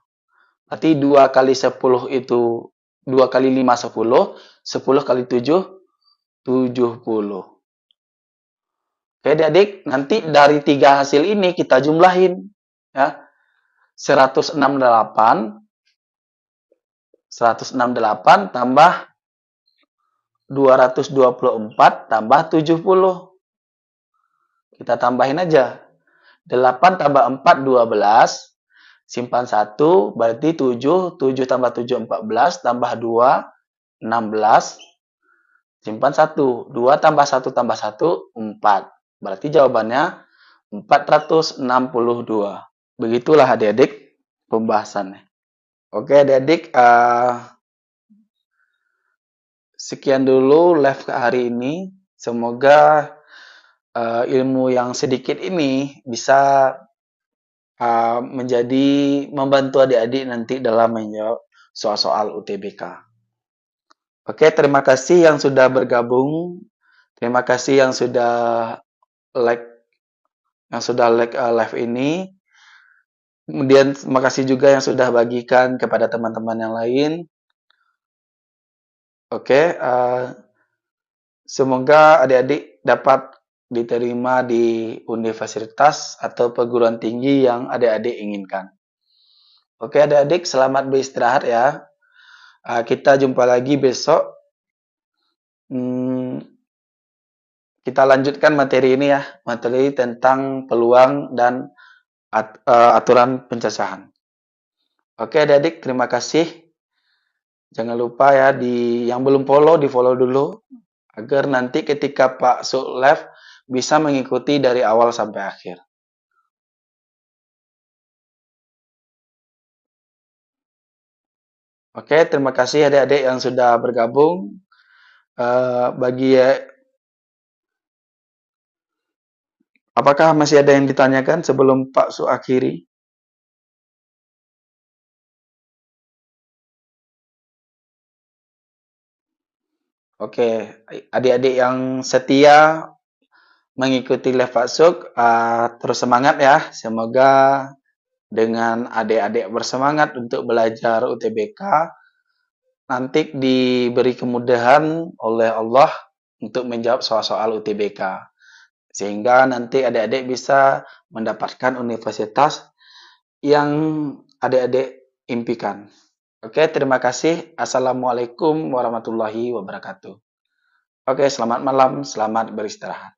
[SPEAKER 1] Berarti 2 kali 10 itu 2 kali 5, 10. 10 kali 7, 70. Oke adik-adik, nanti dari 3 hasil ini kita jumlahin. Ya. 168 tambah 224 tambah 70. Kita tambahin aja. 8 tambah 4, 12. Simpan 1, berarti 7. 7 tambah 7, 14. Tambah 2, 16. Simpan 1. 2 tambah 1 tambah 1, 4. Berarti jawabannya 462. Begitulah adik-adik pembahasannya. Oke adik-adik, sekian dulu live hari ini. Semoga ilmu yang sedikit ini bisa membantu adik-adik nanti dalam menjawab soal-soal UTBK. Oke, terima kasih yang sudah bergabung. Terima kasih yang sudah like live ini. Kemudian terima kasih juga yang sudah bagikan kepada teman-teman yang lain. Oke, semoga adik-adik dapat diterima di universitas atau perguruan tinggi yang adik-adik inginkan. Oke adik-adik, selamat beristirahat ya. Kita jumpa lagi besok. Hmm, kita lanjutkan materi ini ya, materi tentang peluang dan aturan pencacahan. Oke, adik-adik, terima kasih. Jangan lupa ya yang belum follow di follow dulu agar nanti ketika Pak Su live bisa mengikuti dari awal sampai akhir. Oke, terima kasih adik-adik yang sudah bergabung. Bagi apakah masih ada yang ditanyakan sebelum Pak Su akhiri? Oke, adik-adik yang setia mengikuti live Pak Su, terus semangat ya. Semoga dengan adik-adik bersemangat untuk belajar UTBK, nanti diberi kemudahan oleh Allah untuk menjawab soal-soal UTBK. Sehingga nanti adik-adik bisa mendapatkan universitas yang adik-adik impikan. Oke, terima kasih. Assalamualaikum warahmatullahi wabarakatuh. Oke, selamat malam, selamat beristirahat.